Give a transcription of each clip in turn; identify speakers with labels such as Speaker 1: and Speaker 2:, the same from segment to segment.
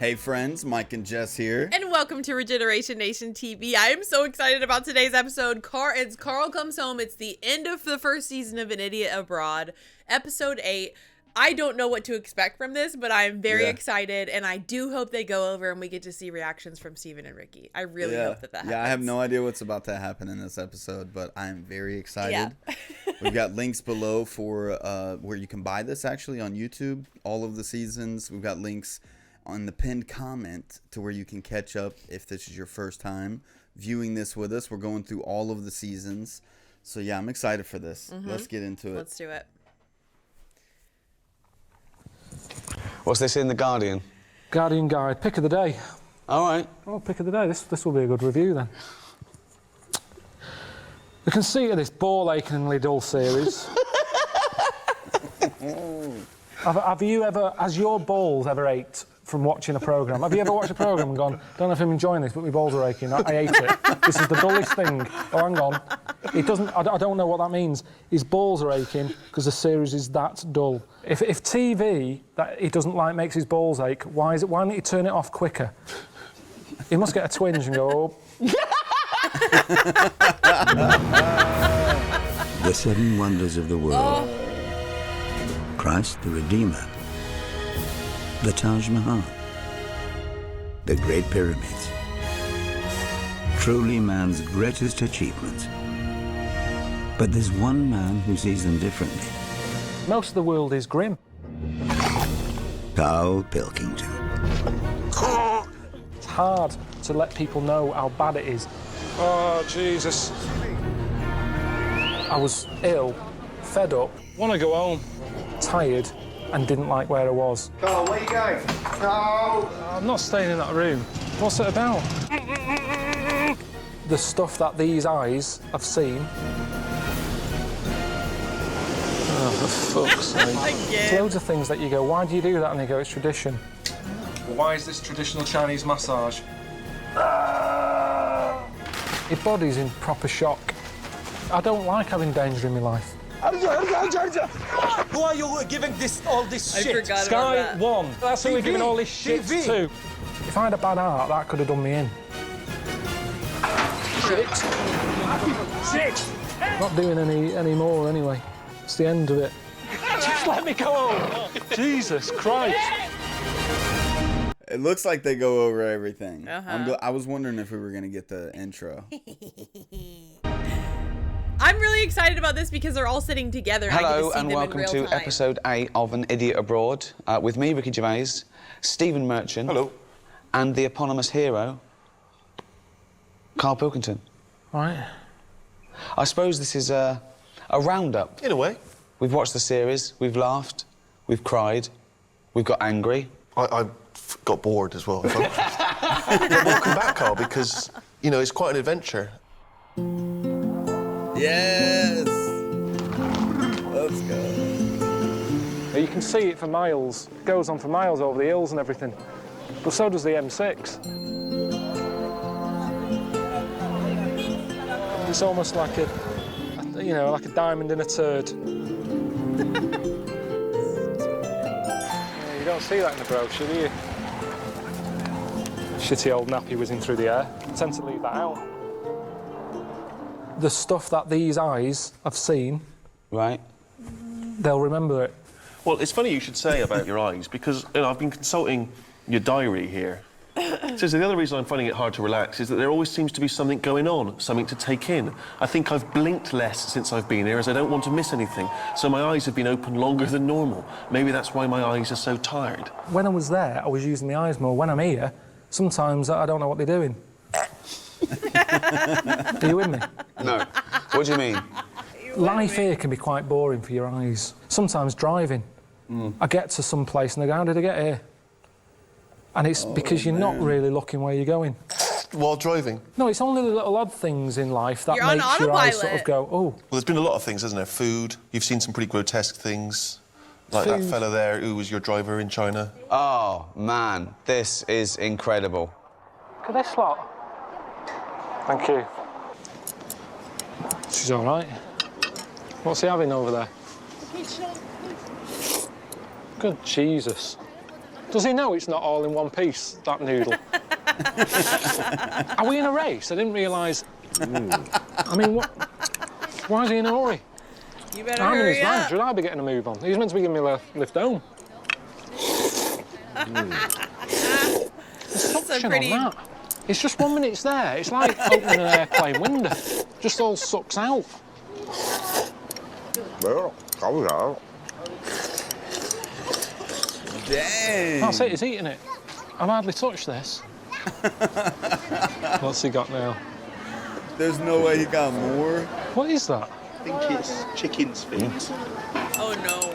Speaker 1: Hey friends, Mike and Jess here.
Speaker 2: And welcome to Regeneration Nation TV. I am so excited about today's episode. It's Carl Comes Home. It's the end of the first season of An Idiot Abroad, episode 8. I don't know what to expect from this, but I'm very excited, and I do hope they go over and we get to see reactions from Steven and Ricky. I really hope that happens.
Speaker 1: Yeah, I have no idea what's about to happen in this episode, but I'm very excited. Yeah. We've got links below for where you can buy this actually on YouTube, all of the seasons. We've got links on the pinned comment to where you can catch up if this is your first time viewing this with us. We're going through all of the seasons. So yeah, I'm excited for this. Let's get into it.
Speaker 2: Let's do it.
Speaker 3: What's this in The Guardian?
Speaker 4: Guardian Guide, pick of the day.
Speaker 3: All right.
Speaker 4: Oh, pick of the day. This will be a good review then. The conceit of this ball-achingly dull series. Has your balls ever ached from watching a programme? Have you ever watched a programme and gone, don't know if I'm enjoying this, but my balls are aching. I hate it. This is the dullest thing. Oh, hang on. It doesn't, I don't know what that means. His balls are aching because the series is that dull. If TV that he doesn't like makes his balls ache, why don't you turn it off quicker? He must get a twinge and go, oh.
Speaker 5: The seven wonders of the world. Christ the Redeemer. The Taj Mahal. The Great Pyramids. Truly man's greatest achievements. But there's one man who sees them differently.
Speaker 4: Most of the world is grim.
Speaker 5: KARL Pilkington.
Speaker 4: It's hard to let people know how bad it is. Oh, Jesus. I was ill, fed up, want to go home, tired, and didn't like where I was.
Speaker 6: Carl, where are you going? No!
Speaker 4: I'm not staying in that room. What's it about? The stuff that these eyes have seen. Oh, for fuck's sake. There's loads of things that you go, why do you do that? And they go, it's tradition. Why is this traditional Chinese massage? Your body's in proper shock. I don't like having danger in my life.
Speaker 7: Who are you giving all this shit?
Speaker 4: Sky One. That's who we're giving all this shit to. If I had a bad heart, that could have done me in. Shit. Not doing any more anyway. It's the end of it. Just let me go home. Jesus Christ.
Speaker 1: It looks like they go over everything. I was wondering if we were going to get the intro.
Speaker 2: I'm really excited about this because they're all sitting together.
Speaker 3: Hello and welcome to episode 8 of An Idiot Abroad with me, Ricky Gervais, Stephen Merchant.
Speaker 6: Hello.
Speaker 3: And the eponymous hero, KARL Pilkington.
Speaker 4: All right.
Speaker 3: I suppose this is a roundup.
Speaker 6: In a way.
Speaker 3: We've watched the series, we've laughed, we've cried, we've got angry.
Speaker 6: I got bored as well. Welcome back, Carl, because, you know, it's quite an adventure.
Speaker 1: Yes! Let's go.
Speaker 4: You can see it for miles. It goes on for miles over the hills and everything. But so does the M6. It's almost like a diamond in a turd. You don't see that in the brochure, do you? Shitty old nappy whizzing through the air. I tend to leave that out. The stuff that these eyes have seen,
Speaker 3: Right.
Speaker 4: they'll remember it.
Speaker 8: Well, it's funny you should say about your eyes, because I've been consulting your diary here. So the other reason I'm finding it hard to relax is that there always seems to be something going on, something to take in. I think I've blinked less since I've been here, as I don't want to miss anything. So my eyes have been open longer than normal. Maybe that's why my eyes are so tired.
Speaker 4: When I was there, I was using my eyes more. When I'm here, sometimes I don't know what they're doing. Are you with me?
Speaker 3: No. What do you mean?
Speaker 4: Life here can be quite boring for your eyes. Sometimes driving. I get to some place and I go, how did I get here? And it's because you're not really looking where you're going.
Speaker 6: While driving?
Speaker 4: No, it's only the little odd things in life that
Speaker 2: You're on
Speaker 4: makes your eyes sort
Speaker 2: autopilot.
Speaker 4: of go, oh.
Speaker 6: Well, there's been a lot of things, hasn't there? Food. You've seen some pretty grotesque things. Like that fella there who was your driver in China.
Speaker 3: Oh, man, this is incredible.
Speaker 4: Look at this lot. Thank you. She's all right. What's he having over there? Good Jesus. Does he know it's not all in one piece, that noodle? Are we in a race? I didn't realise. I mean, what? Why is he in a hurry?
Speaker 2: You better
Speaker 4: I'm in
Speaker 2: hurry
Speaker 4: his van.
Speaker 2: up.
Speaker 4: Should I be getting a move on? He's meant to be giving me a lift home.
Speaker 2: That's a pretty...
Speaker 4: on that. It's just 1 minute it's there. It's like opening an airplane window. Just all sucks out.
Speaker 1: Dang.
Speaker 4: That's it, he's eating it. I've hardly touched this. What's he got now?
Speaker 1: There's no way he got more.
Speaker 4: What is that?
Speaker 6: I think it's chicken's feet.
Speaker 2: Oh, no.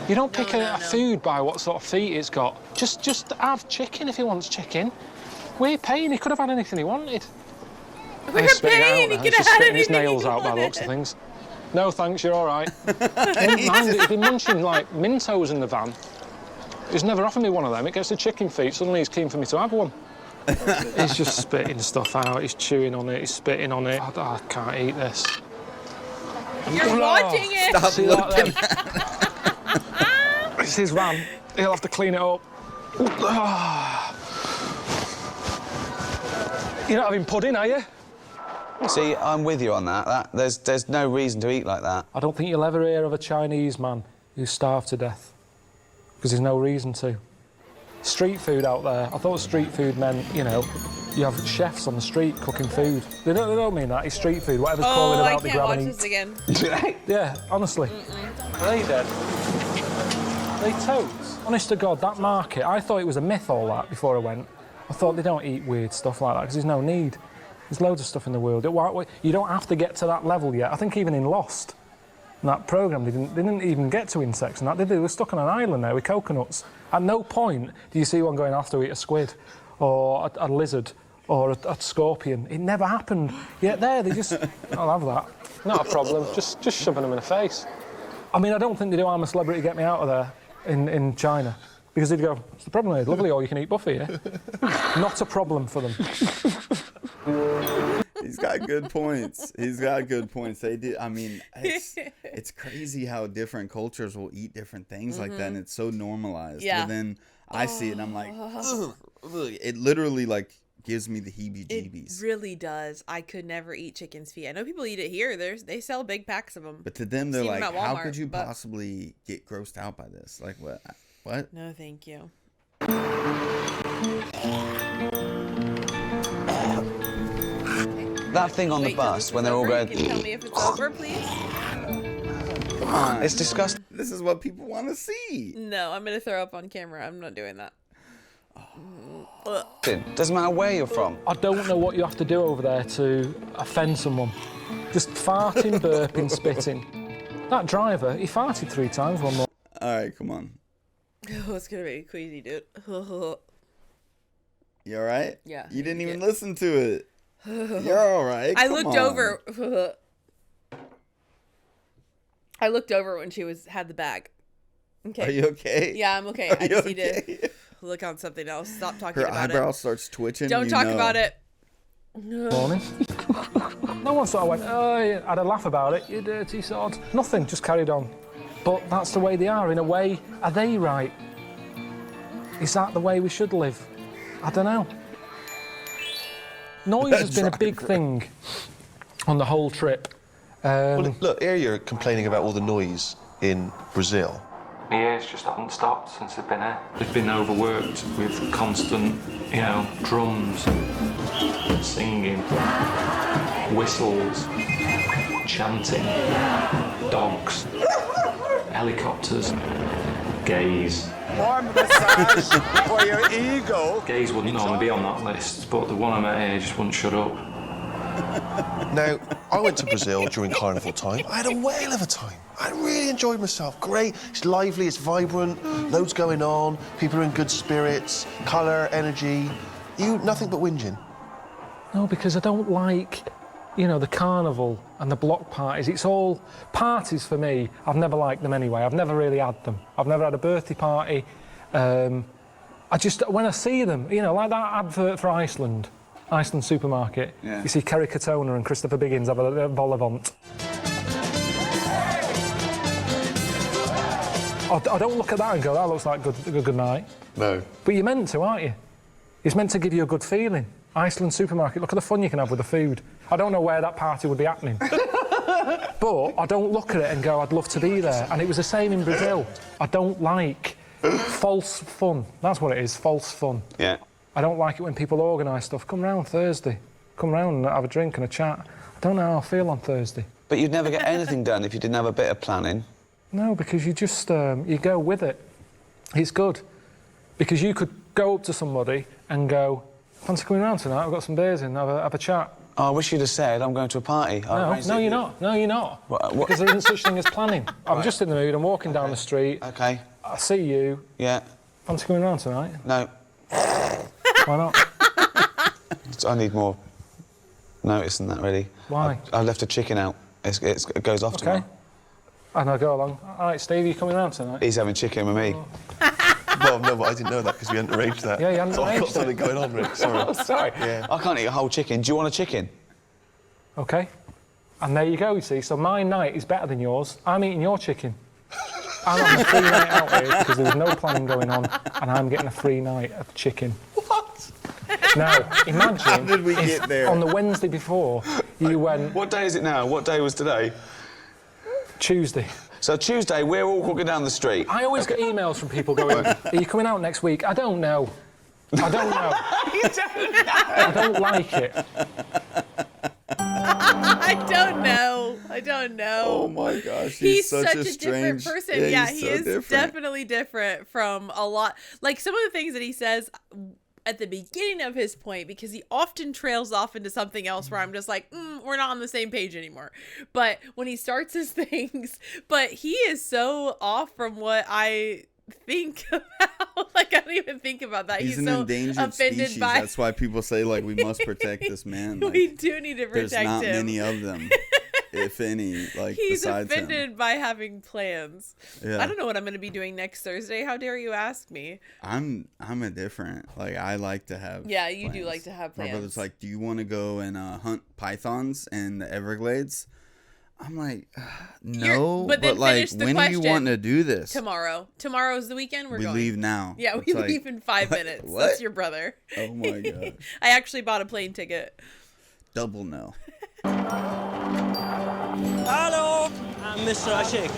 Speaker 4: You don't pick
Speaker 2: No.
Speaker 4: a food by what sort of feet it's got. Just have chicken if he wants chicken. We're paying, he could have had anything he wanted.
Speaker 2: We're paying, he could have had anything
Speaker 4: his nails
Speaker 2: he
Speaker 4: out by the looks of
Speaker 2: wanted.
Speaker 4: things. No thanks, you're all right. Wouldn't mind it if he munching like Mintos in the van. He's never offered me one of them. It gets the chicken feet. Suddenly he's keen for me to have one. He's just spitting stuff out. He's chewing on it. He's spitting on it. I can't eat this.
Speaker 2: You're watching it.
Speaker 1: Stop
Speaker 4: See
Speaker 1: looking.
Speaker 4: It's his van. He'll have to clean it up. You're not having pudding, are you?
Speaker 3: See, I'm with you on that. There's no reason to eat like that.
Speaker 4: I don't think you'll ever hear of a Chinese man who's starved to death. Because there's no reason to. Street food out there. I thought street food meant, you know, you have chefs on the street cooking food. They don't mean that. It's street food. Whatever's calling about, they grab and eat.
Speaker 2: I can't watch this again.
Speaker 4: Yeah, honestly. Are they dead? Are they toads? Honest to God, that market, I thought it was a myth, all that, before I went. I thought they don't eat weird stuff like that, because there's no need. There's loads of stuff in the world. You don't have to get to that level yet. I think even in Lost, in that programme, they didn't even get to insects and that, did they? They were stuck on an island there with coconuts. At no point do you see one going, I have to eat a squid, or a lizard, or a scorpion. It never happened. Yet there, they just, I'll have that. Not a problem, just shoving them in the face. I mean, I don't think they do I'm a Celebrity, Get Me Out of There in China. Because they'd go, what's the problem here? Lovely all-you-can-eat buffet here. Not a problem for them.
Speaker 1: He's got good points. He's got good points. They do. I mean, it's crazy how different cultures will eat different things like that, and it's so normalized.
Speaker 2: Yeah.
Speaker 1: But then I see it, and I'm like, ugh. It literally like gives me the heebie-jeebies.
Speaker 2: It really does. I could never eat chicken's feet. I know people eat it here. They sell big packs of them.
Speaker 1: But to them, they're
Speaker 2: See
Speaker 1: like,
Speaker 2: them at
Speaker 1: how
Speaker 2: Walmart,
Speaker 1: could you
Speaker 2: but-
Speaker 1: possibly get grossed out by this? Like, what? What?
Speaker 2: No, thank you.
Speaker 3: That thing on the
Speaker 2: Wait till
Speaker 3: bus
Speaker 2: this
Speaker 3: when
Speaker 2: is
Speaker 3: they're all
Speaker 2: over.
Speaker 3: going.
Speaker 2: Can you tell me if it's over, please?
Speaker 1: Come on.
Speaker 3: It's disgusting.
Speaker 1: This is what people want to see.
Speaker 2: No, I'm gonna throw up on camera. I'm not doing that.
Speaker 3: Doesn't matter where you're from.
Speaker 4: I don't know what you have to do over there to offend someone. Just farting, burping, spitting. That driver, he farted 3 times one more.
Speaker 1: All right, come on.
Speaker 2: Oh, it's gonna make me queasy, dude.
Speaker 1: You all right?
Speaker 2: Yeah,
Speaker 1: You didn't
Speaker 2: yeah.
Speaker 1: even listen to it. You're all right.
Speaker 2: I
Speaker 1: Come
Speaker 2: looked
Speaker 1: on.
Speaker 2: over. I looked over when she had the bag. Okay.
Speaker 1: Are you okay?
Speaker 2: Yeah, I'm okay.
Speaker 1: Are
Speaker 2: I
Speaker 1: you
Speaker 2: just need
Speaker 1: okay?
Speaker 2: to look on something else. Stop talking
Speaker 1: Her
Speaker 2: about
Speaker 1: eyebrow
Speaker 2: it.
Speaker 1: starts twitching.
Speaker 2: Don't
Speaker 1: you
Speaker 2: talk
Speaker 1: know.
Speaker 2: about it.
Speaker 4: Morning. No one sort of went, oh, yeah. Had a laugh about it, you dirty sod. Nothing, just carried on. But that's the way they are. In a way, are they right? Is that the way we should live? I don't know. Noise has been a big thing on the whole trip.
Speaker 6: Well, look, here you're complaining about all the noise in Brazil.
Speaker 9: My ears just haven't stopped since they've been here. They've been overworked with constant, you know, drums, singing, whistles, chanting, dogs, helicopters, gays.
Speaker 7: Warm massage for your ego.
Speaker 9: Gays wouldn't normally be on that list, but the one I met here just wouldn't shut up.
Speaker 6: Now, I went to Brazil during carnival time. I had a whale of a time. I really enjoyed myself. Great. It's lively, it's vibrant, loads going on, people are in good spirits, colour, energy. You, nothing but whinging.
Speaker 4: No, because I don't like, you know, the carnival and the block parties. It's all parties for me. I've never liked them anyway. I've never really had them. I've never had a birthday party. I just, when I see them, you know, like that advert for Iceland supermarket,
Speaker 3: Yeah.
Speaker 4: you see Kerry Katona and Christopher Biggins have a vol au vent. I don't look at that and go, that looks like a good night.
Speaker 6: No.
Speaker 4: But you're meant to, aren't you? It's meant to give you a good feeling. Iceland supermarket, look at the fun you can have with the food. I don't know where that party would be happening. But I don't look at it and go, I'd love to be there. And it was the same in Brazil. I don't like false fun. That's what it is, false fun.
Speaker 3: Yeah.
Speaker 4: I don't like it when people organise stuff. Come round Thursday. Come round and have a drink and a chat. I don't know how I feel on Thursday.
Speaker 3: But you'd never get anything done if you didn't have a bit of planning.
Speaker 4: No, because you just, you go with it. It's good. Because you could go up to somebody and go, fancy coming round tonight? I've got some beers in, have a chat.
Speaker 3: Oh, I wish you'd have said, I'm going to a party.
Speaker 4: No, you're not. No, you're not.
Speaker 3: What?
Speaker 4: Because there isn't such thing as planning. I'm just in the mood, I'm walking down the street.
Speaker 3: OK.
Speaker 4: I see you.
Speaker 3: Yeah.
Speaker 4: Fancy coming round tonight?
Speaker 3: No.
Speaker 4: Why not?
Speaker 3: I need more notice than that, really.
Speaker 4: Why?
Speaker 3: I left a chicken out. It goes off tomorrow.
Speaker 4: And I go along, all right, Steve, you coming round tonight?
Speaker 3: He's having chicken with me.
Speaker 6: Well, no, but I didn't know that because we hadn't arranged that.
Speaker 4: Yeah, you hadn't
Speaker 6: so I've got
Speaker 4: arranged
Speaker 6: something going on, Rick. Sorry.
Speaker 3: Oh, sorry.
Speaker 6: Yeah.
Speaker 3: I can't eat a whole chicken. Do you want a chicken?
Speaker 4: OK. And there you go, you see. So my night is better than yours. I'm eating your chicken. I'm having a free night out here because there's no planning going on, and I'm getting a free night of chicken.
Speaker 3: What?
Speaker 4: Now, imagine
Speaker 1: How did we get there?
Speaker 4: On the Wednesday before, you went...
Speaker 3: What day is it now? What day was today?
Speaker 4: Tuesday.
Speaker 3: So Tuesday, we're all walking down the street.
Speaker 4: I always get emails from people going, are you coming out next week? I don't know. I don't know.
Speaker 3: You don't know.
Speaker 4: I don't like it.
Speaker 2: I don't know.
Speaker 1: Oh my gosh,
Speaker 2: he's
Speaker 1: such
Speaker 2: such
Speaker 1: a
Speaker 2: different
Speaker 1: strange
Speaker 2: person.
Speaker 1: Yeah,
Speaker 2: he
Speaker 1: so
Speaker 2: is
Speaker 1: different.
Speaker 2: definitely different from a lot. Like some of the things that he says at the beginning of his point, because he often trails off into something else where I'm just like, we're not on the same page anymore. But when he starts his things, but he is so off from what I think about. Like I don't even think about that.
Speaker 1: He's an
Speaker 2: so
Speaker 1: endangered
Speaker 2: offended
Speaker 1: species.
Speaker 2: by.
Speaker 1: That's why people say like we must protect this man. Like,
Speaker 2: We do need to protect
Speaker 1: there's not
Speaker 2: him.
Speaker 1: many of them, if any. Like
Speaker 2: He's
Speaker 1: besides
Speaker 2: offended
Speaker 1: him.
Speaker 2: by having plans.
Speaker 1: Yeah.
Speaker 2: I don't know what I'm going to be doing next Thursday. How dare you ask me?
Speaker 1: I'm a different. Like I like to have.
Speaker 2: Yeah, you
Speaker 1: plans.
Speaker 2: do like to have
Speaker 1: My
Speaker 2: plans.
Speaker 1: brother's like, do you want to go and hunt pythons in the Everglades? I'm like, no,
Speaker 2: but then
Speaker 1: like,
Speaker 2: finish the
Speaker 1: when do you
Speaker 2: question.
Speaker 1: want to do this?
Speaker 2: Tomorrow. Tomorrow's the weekend. We're
Speaker 1: We
Speaker 2: going.
Speaker 1: leave now.
Speaker 2: Yeah, we
Speaker 1: It's like,
Speaker 2: leave in 5
Speaker 1: what?
Speaker 2: minutes.
Speaker 1: What?
Speaker 2: That's your brother.
Speaker 1: Oh my gosh.
Speaker 2: I actually bought a plane ticket.
Speaker 1: Double no.
Speaker 10: Hello, I'm Mr. Ashik.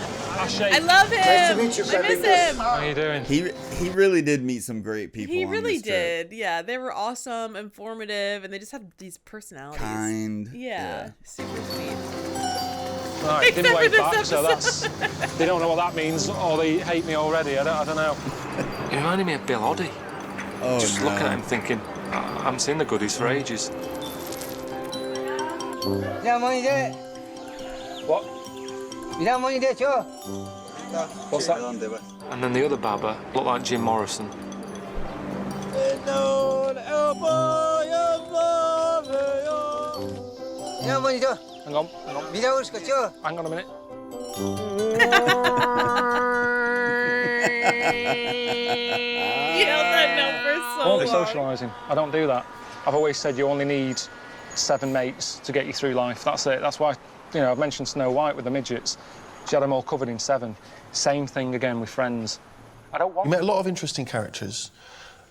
Speaker 2: I love him.
Speaker 10: Nice to meet you,
Speaker 2: I miss him.
Speaker 4: How you doing?
Speaker 1: He really did meet some great people.
Speaker 2: He
Speaker 1: on
Speaker 2: really
Speaker 1: this trip.
Speaker 2: did. Yeah, they were awesome, informative, and they just have these personalities.
Speaker 1: Kind.
Speaker 2: Yeah, super sweet.
Speaker 4: Right,
Speaker 2: Except
Speaker 4: didn't
Speaker 2: for
Speaker 4: wave
Speaker 2: this
Speaker 4: back, so
Speaker 2: episode.
Speaker 4: that's... They don't know what that means, or they hate me already. I don't know.
Speaker 9: You reminded me of Bill Oddie.
Speaker 1: Oh,
Speaker 9: Just
Speaker 1: no.
Speaker 9: looking at him thinking, I haven't seen the goodies for ages.
Speaker 4: What? What's that?
Speaker 9: And then the other Baba looked like Jim Morrison.
Speaker 4: Hang on. Hang on a minute.
Speaker 2: You held that note for so
Speaker 4: I won't be
Speaker 2: long.
Speaker 4: socialising. I don't do that. I've always said you only need 7 mates to get you through life. That's it. That's why, you know, I've mentioned Snow White with the midgets. She had them all covered in 7. Same thing again with friends. I don't want...
Speaker 6: You met a lot of interesting characters.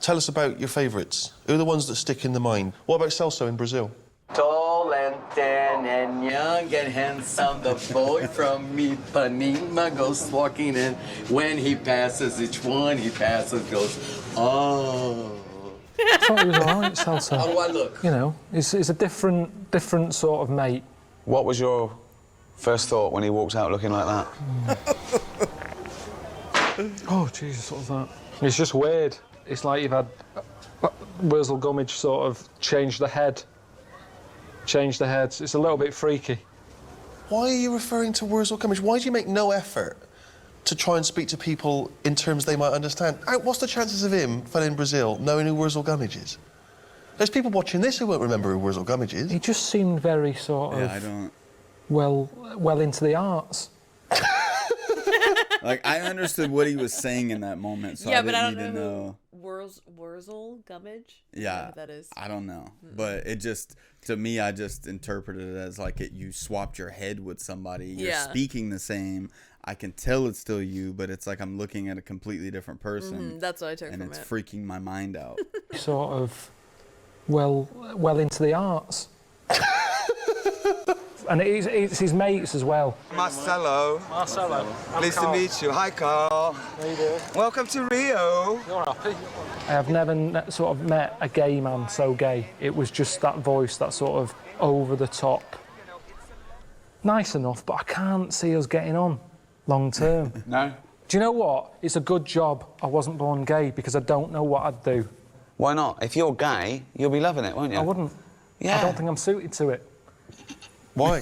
Speaker 6: Tell us about your favourites. Who are the ones that stick in the mind? What about Celso in Brazil?
Speaker 11: Tall and thin and young and handsome, the boy from Ipanema goes walking in. When he passes, each one he passes goes, oh.
Speaker 4: I thought he was all right, Celso.
Speaker 11: How do I look?
Speaker 4: You know, he's a different sort of mate.
Speaker 3: What was your first thought when he walked out looking like that?
Speaker 4: Oh, Jesus, what was that? It's just weird. It's like you've had Wurzel Gummidge sort of change the head. Change the heads. It's a little bit freaky.
Speaker 6: Why are you referring to Wurzel Gummidge? Why do you make no effort to try and speak to people in terms they might understand? What's the chances of him, fella in Brazil, knowing who Wurzel Gummidge is? There's people watching this who won't remember who Wurzel Gummidge is.
Speaker 4: He just seemed very sort of...
Speaker 1: Yeah, I don't...
Speaker 4: Well into the arts.
Speaker 1: Like, I understood what he was saying in that moment, so
Speaker 2: Yeah,
Speaker 1: I
Speaker 2: but
Speaker 1: didn't
Speaker 2: I
Speaker 1: need
Speaker 2: don't
Speaker 1: to
Speaker 2: know.
Speaker 1: know.
Speaker 2: Wurzel Gummidge?
Speaker 1: Yeah,
Speaker 2: What that is.
Speaker 1: I don't know, but it just, to me, I just interpreted it as like you swapped your head with somebody. You're
Speaker 2: Yeah.
Speaker 1: speaking the same. I can tell it's still you, but it's like I'm looking at a completely different person.
Speaker 2: That's what I took from it.
Speaker 1: And it's freaking my mind out.
Speaker 4: Sort of well into the arts. And it's his mates as well.
Speaker 12: Marcelo. Pleased to meet you. Hi, Carl.
Speaker 4: How you doing?
Speaker 12: Welcome to Rio.
Speaker 4: You're happy? I have never sort of met a gay man so gay. It was just that voice, that sort of over the top. Nice enough, but I can't see us getting on long term.
Speaker 3: No?
Speaker 4: Do you know what? It's a good job I wasn't born gay because I don't know what I'd do.
Speaker 3: Why not? If you're gay, you'll be loving it, won't you?
Speaker 4: I wouldn't.
Speaker 3: Yeah.
Speaker 4: I don't think I'm suited to it.
Speaker 6: Why?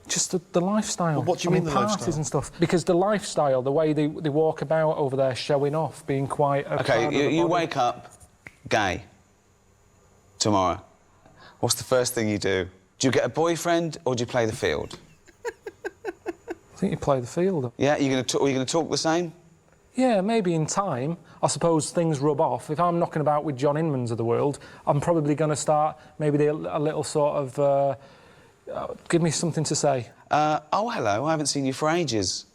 Speaker 4: Just the lifestyle.
Speaker 6: Well, what do you mean the
Speaker 4: parties
Speaker 6: lifestyle?
Speaker 4: and stuff. Because the lifestyle, the way they walk about over there showing off, being quite...
Speaker 3: OK, you wake up gay tomorrow. What's the first thing you do? Do you get a boyfriend or do you play the field?
Speaker 4: I think you play the field.
Speaker 3: Yeah, are you going to talk the same?
Speaker 4: Yeah, maybe in time. I suppose things rub off. If I'm knocking about with John Inmans of the world, I'm probably going to start maybe a little sort of... give me something to say.
Speaker 3: Oh, hello, I haven't seen you for ages.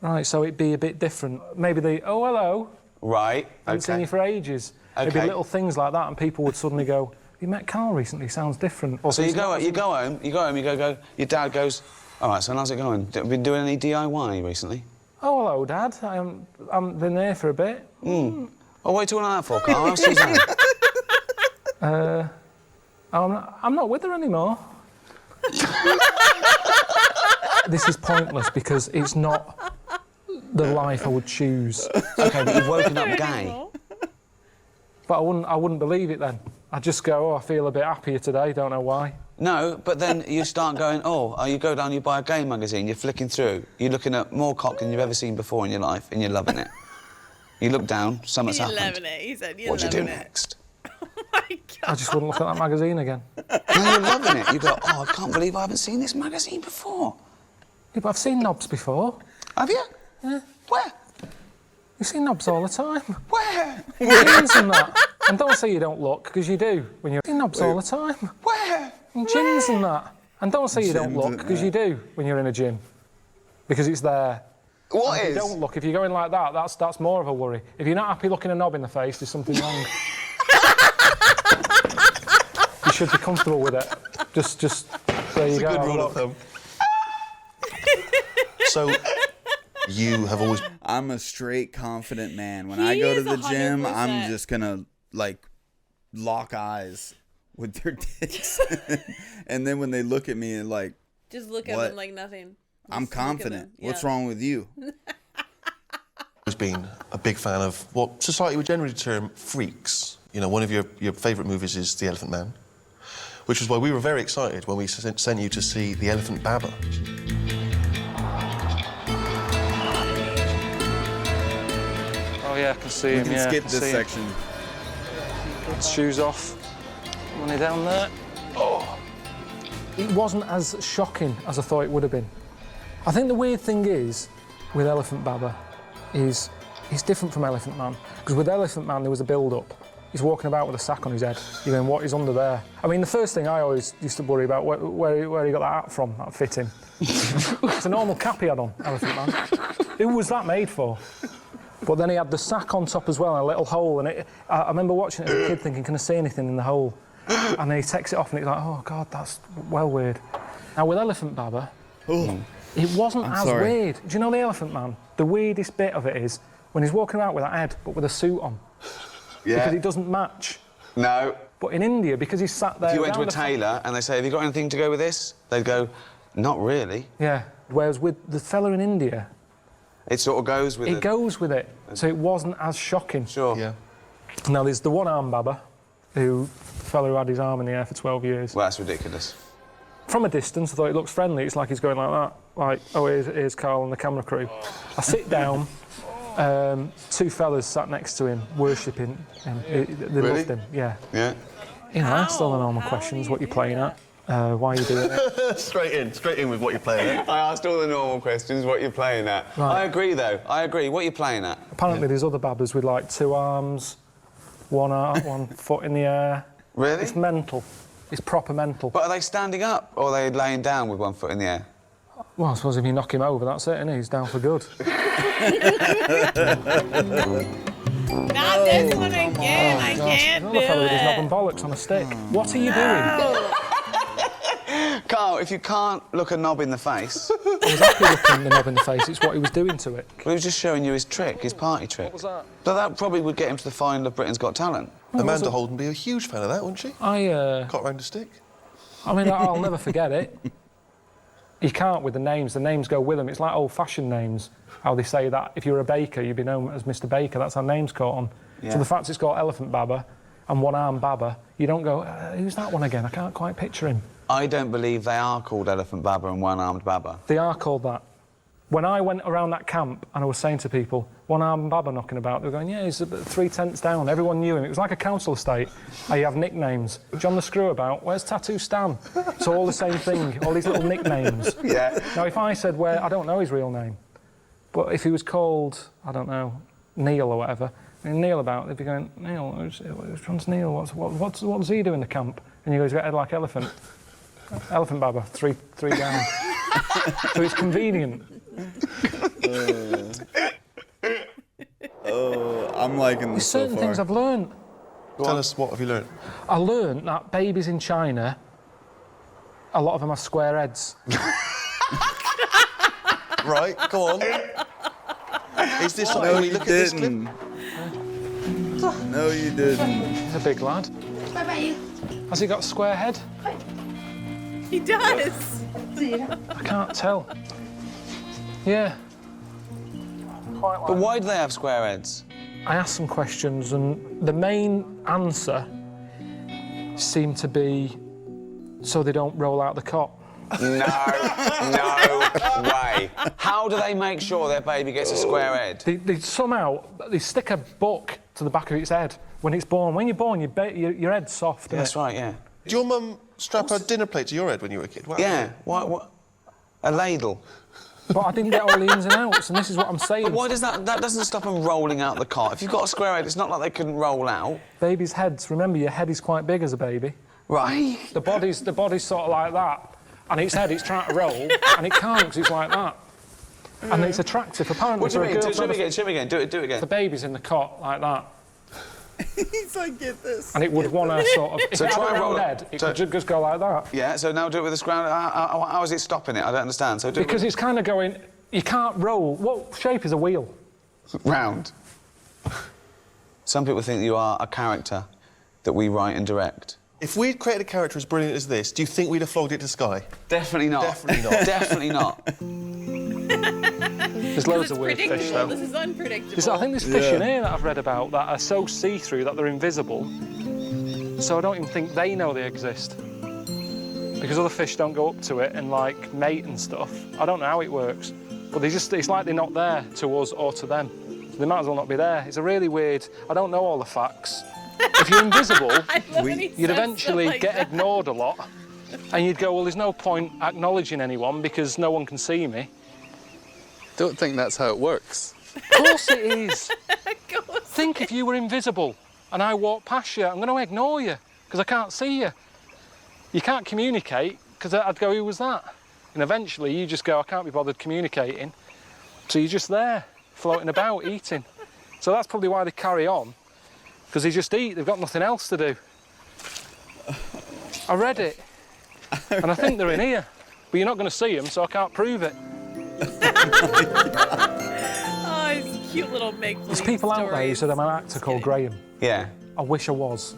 Speaker 4: Right, so it'd be a bit different. Maybe oh, hello.
Speaker 3: Right,
Speaker 4: I haven't seen you for ages.
Speaker 3: Okay.
Speaker 4: Maybe little things like that, and people would suddenly go, have you met Carl recently? Sounds different. Or
Speaker 3: so you go home, your dad goes, all right, son, how's it going? Been doing any DIY recently?
Speaker 4: Oh, hello, Dad. I'm been there for a bit.
Speaker 3: Oh, what are you talking like that for, Carl? How's Suzanne?
Speaker 4: I'm not with her anymore. This is pointless because it's not the life I would choose.
Speaker 3: OK, but you've woken up gay.
Speaker 4: But I wouldn't believe it then. I'd just go, oh, I feel a bit happier today, don't know why.
Speaker 3: No, but then you start going, you go down, you buy a gay magazine, you're flicking through, you're looking at more cock than you've ever seen before in your life, and you're loving it. You look down, something's happened.
Speaker 2: You're loving it, he said,
Speaker 3: what do you do next?
Speaker 2: Oh my God.
Speaker 4: I just wouldn't look at that magazine again.
Speaker 3: No, you're loving it. You go, I can't believe I haven't seen this magazine before.
Speaker 4: Yeah, but I've seen knobs before.
Speaker 3: Have you?
Speaker 4: Yeah.
Speaker 3: Where?
Speaker 4: You see knobs all the time.
Speaker 3: Where?
Speaker 4: In gyms and that. And don't say you don't look, because you do when you're in knobs all the time.
Speaker 3: Where?
Speaker 4: In gyms and that. And don't say you don't look, because you do when you're in a gym. Because it's there.
Speaker 3: What
Speaker 4: and
Speaker 3: is?
Speaker 4: If you don't look, if you're going like that, that's more of a worry. If you're not happy looking a knob in the face, there's something wrong. You should be comfortable with it. Just there you go.
Speaker 6: It's a good rule of thumb. So, you have always...
Speaker 1: I'm a straight, confident man. When I go to the gym,
Speaker 2: 100%.
Speaker 1: I'm just gonna, like, lock eyes with their dicks. And then when they look at me and, like...
Speaker 2: Just look at them like nothing.
Speaker 1: I'm confident. What's wrong with you?
Speaker 6: Always been a big fan of what society would generally term freaks. You know, one of your favourite movies is The Elephant Man, which is why we were very excited when we sent you to see The Elephant Baba.
Speaker 9: Oh yeah, I can see him.
Speaker 1: We can skip this section.
Speaker 9: Shoes off. Money down there.
Speaker 4: Oh. It wasn't as shocking as I thought it would have been. I think the weird thing is, with Elephant Baba, is he's different from Elephant Man. Because with Elephant Man, there was a build-up. He's walking about with a sack on his head. You're going, what is under there? I mean, the first thing I always used to worry about, where he got that hat from, that fit him. It's a normal cap he had on, Elephant Man. Who was that made for? But then he had the sack on top as well, and a little hole. And I remember watching it as a kid thinking, can I see anything in the hole? And then he takes it off and it's like, oh, God, that's well weird. Now, with Elephant Baba, it wasn't as weird. Do you know The Elephant Man? The weirdest bit of it is when he's walking around with that head, but with a suit on.
Speaker 3: Yeah.
Speaker 4: Because it doesn't match.
Speaker 3: No.
Speaker 4: But in India, because he's sat there...
Speaker 3: If you went to a tailor and they say, have you got anything to go with this? They'd go, not really.
Speaker 4: Yeah. Whereas with the fella in India...
Speaker 3: It sort of goes with it.
Speaker 4: It goes with it. So it wasn't as shocking.
Speaker 3: Sure.
Speaker 6: Yeah.
Speaker 4: Now, there's the one-arm Baba, the fella who had his arm in the air for 12 years.
Speaker 3: Well, that's ridiculous.
Speaker 4: From a distance, I thought it looks friendly. It's like he's going like that. Like, oh, here's Carl and the camera crew. I sit down, two fellas sat next to him, worshipping him. They loved him, yeah.
Speaker 3: Yeah.
Speaker 4: You know, I asked all the normal questions. What are you playing at? Why are you doing it?
Speaker 6: Straight in with what you're playing at.
Speaker 3: I asked all the normal questions, what you're playing at.
Speaker 4: Right.
Speaker 3: I agree, though. I agree. What are you playing at?
Speaker 4: Apparently there's other Babas with, like, 2 arms, 1 arm, 1 foot in the air.
Speaker 3: Really?
Speaker 4: It's mental. It's proper mental.
Speaker 3: But are they standing up or are they laying down with 1 foot in the air?
Speaker 4: Well, I suppose if you knock him over, that's it, and he's down for good.
Speaker 2: Not this one again. I can't do
Speaker 4: Another fellow with his knob
Speaker 2: it.
Speaker 4: and bollocks on a stick. What are you doing?
Speaker 3: Carl, if you can't look a knob in the face...
Speaker 4: I was happy looking the knob in the face. It's what he was doing to it.
Speaker 3: Well, he was just showing you his trick, his party trick.
Speaker 4: What was that?
Speaker 3: But that probably would get him to the final of Britain's Got Talent.
Speaker 6: Amanda Holden would be a huge fan of that, wouldn't she? Caught round a stick.
Speaker 4: I mean, I'll never forget it. You can't with the names go with them. It's like old-fashioned names, how they say that if you're a baker, you'd be known as Mr. Baker. That's how names caught on.
Speaker 3: Yeah.
Speaker 4: So the fact it's got Elephant Baba and One-Armed Baba, you don't go, who's that one again? I can't quite picture him.
Speaker 3: I don't believe they are called Elephant Baba and One-Armed Baba.
Speaker 4: They are called that. When I went around that camp and I was saying to people, One-Armed Baba knocking about, they were going, yeah, he's 3 tents down. Everyone knew him. It was like a council estate. You have nicknames. John the Screwabout, where's Tattoo Stan? It's all the same thing, all these little nicknames.
Speaker 3: Yeah.
Speaker 4: Now, if I said I don't know his real name, but if he was called, I don't know, Neil or whatever, and Neil about, they'd be going, Neil, which one's Neil? What does he do in the camp? And he goes, got a head like elephant. Elephant Baba, 3 down. So it's convenient.
Speaker 1: I'm liking this so far.
Speaker 4: There's certain things I've learned.
Speaker 6: Tell us, what have you learned?
Speaker 4: I learned that babies in China, a lot of them have square heads.
Speaker 6: Right, go on. Is this something
Speaker 1: No,
Speaker 6: when
Speaker 1: you
Speaker 6: you look at this clip?
Speaker 1: didn't. No, you didn't.
Speaker 4: He's a big lad. Has he got a square head?
Speaker 2: He does.
Speaker 4: I can't tell. Yeah. Quite like
Speaker 3: But why do they have square heads?
Speaker 4: I asked some questions, and the main answer seemed to be so they don't roll out the cot.
Speaker 3: No way. How do they make sure their baby gets a square head?
Speaker 4: They somehow stick a book to the back of its head when it's born. When you're born, your head's soft.
Speaker 3: That's right, yeah.
Speaker 6: Did your mum strap a dinner plate to your head when you were a kid?
Speaker 3: Yeah. What? A ladle.
Speaker 4: But I didn't get all the ins and outs, and this is what I'm saying.
Speaker 3: But why does that doesn't stop them rolling out the cot? If you've got a square head, it's not like they couldn't roll out.
Speaker 4: Babies' heads. Remember, your head is quite big as a baby.
Speaker 3: Right.
Speaker 4: The body's sort of like that, and its head, it's trying to roll, and it can't because it's like that. And it's attractive, apparently.
Speaker 3: What do you mean? Show me again. Do it again.
Speaker 4: The baby's in the cot like that.
Speaker 1: He's like, get this.
Speaker 4: And it would want to sort of... If
Speaker 3: So
Speaker 4: it
Speaker 3: try
Speaker 4: had
Speaker 3: and
Speaker 4: a
Speaker 3: roll
Speaker 4: round
Speaker 3: it.
Speaker 4: head, it could just go like that.
Speaker 3: Yeah, so now do it with the square. How is it stopping it? I don't understand. So do
Speaker 4: Because
Speaker 3: it
Speaker 4: it's kind of going... You can't roll. What shape is a wheel?
Speaker 3: round. Some people think you are a character that we write and direct.
Speaker 6: If we'd created a character as brilliant as this, do you think we'd have flogged it to Sky?
Speaker 3: Definitely not.
Speaker 6: Definitely not.
Speaker 3: Definitely not.
Speaker 4: There's loads of weird fish, though.
Speaker 2: This is unpredictable.
Speaker 4: I think there's fish in here that I've read about that are so see-through that they're invisible. So I don't even think they know they exist. Because other fish don't go up to it and, like, mate and stuff. I don't know how it works. But it's like they're not there to us or to them. So they might as well not be there. It's a really weird... I don't know all the facts. If you're invisible, you'd eventually get ignored a lot. And you'd go, well, there's no point acknowledging anyone because no one can see me.
Speaker 13: Don't think that's how it works.
Speaker 4: Of course it is. Think if you were invisible and I walk past you, I'm going to ignore you because I can't see you. You can't communicate because I'd go, who was that? And eventually you just go, I can't be bothered communicating. So you're just there, floating about, eating. So that's probably why they carry on, because they just eat. They've got nothing else to do. I read it, and I think they're in here, but you're not going to see them, so I can't prove it.
Speaker 2: Oh, it's cute little make-believe
Speaker 4: There's people out there who said I'm an actor called Graham.
Speaker 3: Yeah.
Speaker 4: I wish I was.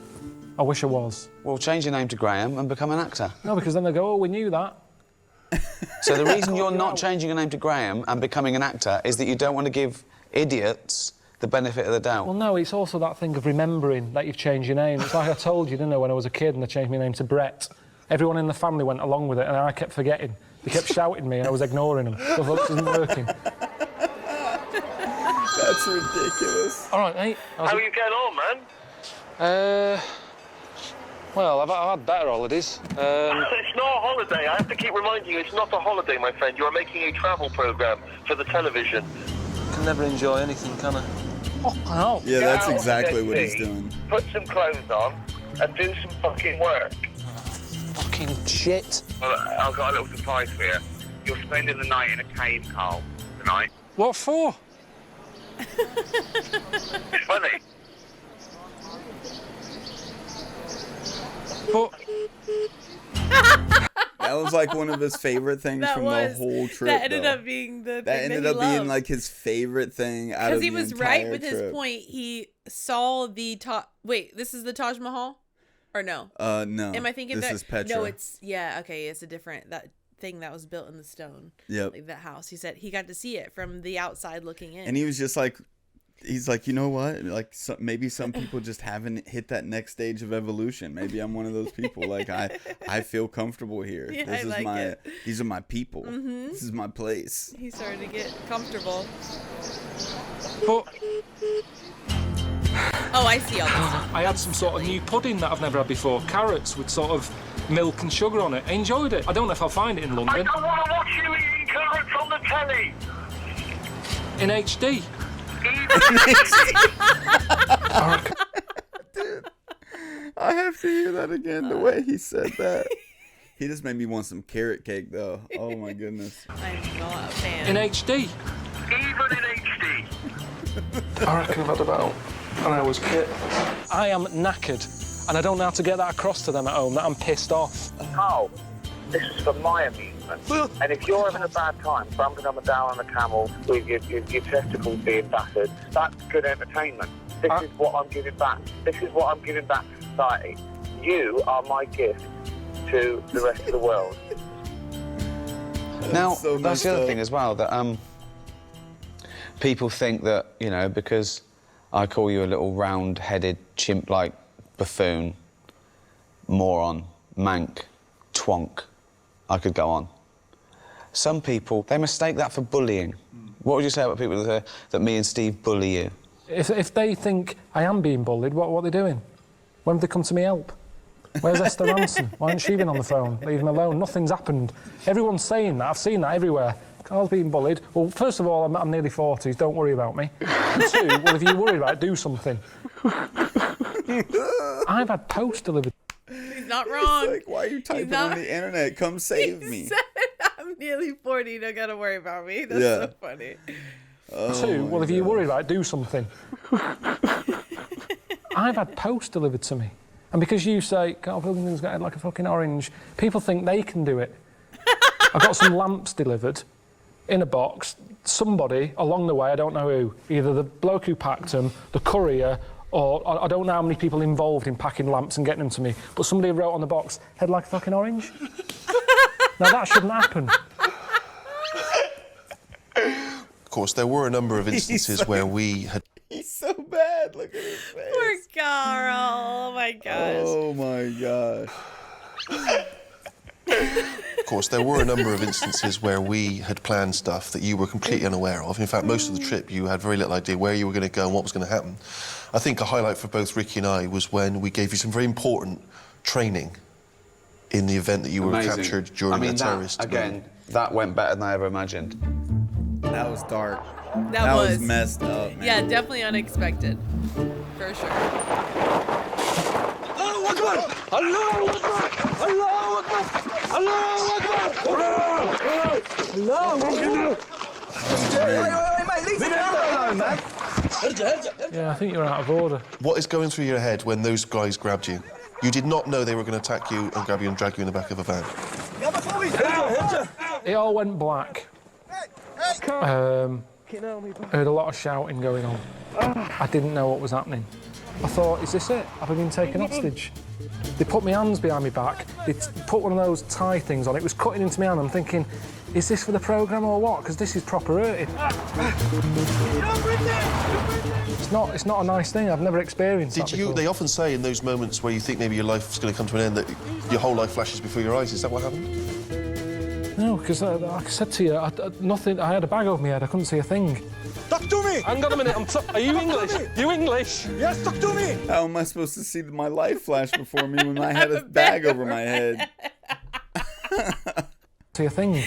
Speaker 4: I wish I was.
Speaker 3: Well, change your name to Graham and become an actor.
Speaker 4: No, because then they go, oh, we knew that.
Speaker 3: So the reason you're not changing your name to Graham and becoming an actor is that you don't want to give idiots the benefit of the doubt.
Speaker 4: Well, no, it's also that thing of remembering that you've changed your name. It's like I told you, didn't I, when I was a kid and I changed my name to Brett. Everyone in the family went along with it and I kept forgetting. They kept shouting me and I was ignoring them. So I thought, this isn't working.
Speaker 1: That's ridiculous.
Speaker 4: All right, mate.
Speaker 8: How are you getting on, man?
Speaker 4: Well, I've had better holidays.
Speaker 8: It's not a holiday. I have to keep reminding you, it's not a holiday, my friend. You are making a travel programme for the television.
Speaker 10: Can never enjoy anything, can I?
Speaker 4: Oh, I know.
Speaker 1: Yeah, that's exactly what he's doing.
Speaker 8: Put some clothes on and do some fucking work.
Speaker 4: Fucking shit.
Speaker 8: Well, I've got a little surprise for you.
Speaker 14: you're spending the night in a cave, Carl, tonight.
Speaker 4: What for?
Speaker 14: It's funny.
Speaker 4: But
Speaker 1: that was like one of his favorite things from the whole trip.
Speaker 2: That ended up being the thing
Speaker 1: that ended up being like his favorite thing out of the entire trip. Because he was right with his
Speaker 2: point. He saw the Wait, this is the Taj Mahal, or no?
Speaker 1: No.
Speaker 2: Am I thinking
Speaker 1: this
Speaker 2: that?
Speaker 1: Is Petra.
Speaker 2: No, it's okay. It's a different thing that was built in the stone.
Speaker 1: Yep.
Speaker 2: Like that house. He said he got to see it from the outside looking in.
Speaker 1: And he was just like, he's like, you know what? Like, maybe some people just haven't hit that next stage of evolution. Maybe I'm one of those people. Like, I feel comfortable here.
Speaker 2: Yeah,
Speaker 1: this is
Speaker 2: like
Speaker 1: these are my people.
Speaker 2: Mm-hmm.
Speaker 1: This is my place.
Speaker 2: He's starting to get comfortable.
Speaker 4: But
Speaker 2: oh, I see all this stuff.
Speaker 4: I had some sort of new pudding that I've never had before. Carrots with sort of milk and sugar on it. I enjoyed it. I don't know if I'll find it in London.
Speaker 14: I don't want to watch you eating carrots on the telly.
Speaker 4: In HD.
Speaker 1: Dude, I have to hear that again. The way he said that. He just made me want some carrot cake, though. Oh my goodness.
Speaker 2: I'm not a fan.
Speaker 4: In HD.
Speaker 14: Even in HD.
Speaker 13: I reckon I've had about an hour's kit.
Speaker 4: I am knackered, and I don't know how to get that across to them at home, that I'm pissed off.
Speaker 14: Carl, this is for my amusement. And if you're having a bad time, bumping up and down on a camel with your testicles being battered, that's good entertainment. This is what I'm giving back. This is what I'm giving back to society. You are my gift to the rest of the world.
Speaker 3: Now, that's the other thing as well, that people think that, you know, because I call you a little round-headed, chimp-like buffoon, moron, mank, twonk, I could go on. Some people, they mistake that for bullying. What would you say about people that say that me and Steve bully you?
Speaker 4: If they think I am being bullied, what are they doing? When have they come to me help? Where's Esther Ranson? Why hasn't she been on the phone? Leave him alone. Nothing's happened. Everyone's saying that. I've seen that everywhere. Carl's being bullied. Well, first of all, I'm nearly 40s. Don't worry about me. And two, well, if you're worried about it, do something. I've had post delivered.
Speaker 2: He's not wrong.
Speaker 1: He's like, why are you typing on the internet? Come save me.
Speaker 2: Said, I'm nearly 40. Don't gotta worry about me. That's so funny.
Speaker 4: Two, well, if you're worried about it, do something. I've had post delivered to me. And because you say, KARL Pilkington's got head like a fucking orange, people think they can do it. I got some lamps delivered in a box. Somebody along the way, I don't know who, either the bloke who packed them, the courier, or I don't know how many people involved in packing lamps and getting them to me, but somebody wrote on the box, head like a fucking orange. Now that shouldn't happen.
Speaker 6: Of course, there were a number of instances where we had...
Speaker 1: He's so bad. Look at his face.
Speaker 2: Poor Carl. Oh my gosh.
Speaker 1: Oh my gosh.
Speaker 6: Of course, there were a number of instances where we had planned stuff that you were completely unaware of. In fact, most of the trip, you had very little idea where you were going to go and what was going to happen. I think a highlight for both Ricky and I was when we gave you some very important training in the event that you were captured during a terrorist.
Speaker 3: Again, that went better than I ever imagined.
Speaker 1: That was dark.
Speaker 2: That was
Speaker 1: messed up, man.
Speaker 2: Yeah, definitely unexpected. For sure.
Speaker 14: Allahu Akbar! Allahu Akbar! Allahu Akbar! Allahu Akbar! Allahu Akbar!
Speaker 4: Yeah, I think you're out of order.
Speaker 6: What is going through your head when those guys grabbed you? You did not know they were going to attack you and grab you and drag you in the back of a van.
Speaker 4: It all went black. I heard a lot of shouting going on. I didn't know what was happening. I thought, is this it? Have I been taken hostage? They put my hands behind my back. They put one of those tie things on. It was cutting into my hand. I'm thinking, is this for the programme or what? Because this is proper hurting. It's not a nice thing. I've never experienced that before.
Speaker 6: They often say in those moments where you think maybe your life's going to come to an end that your whole life flashes before your eyes. Is that what happened?
Speaker 4: No, because like I said to you, nothing. I had a bag over my head. I couldn't see a thing.
Speaker 14: Talk to me!
Speaker 4: Hang on a minute. Are you English? You English?
Speaker 14: Yes, talk to me!
Speaker 1: How am I supposed to see my life flash before me when I had a bag over my head?
Speaker 4: See a thing.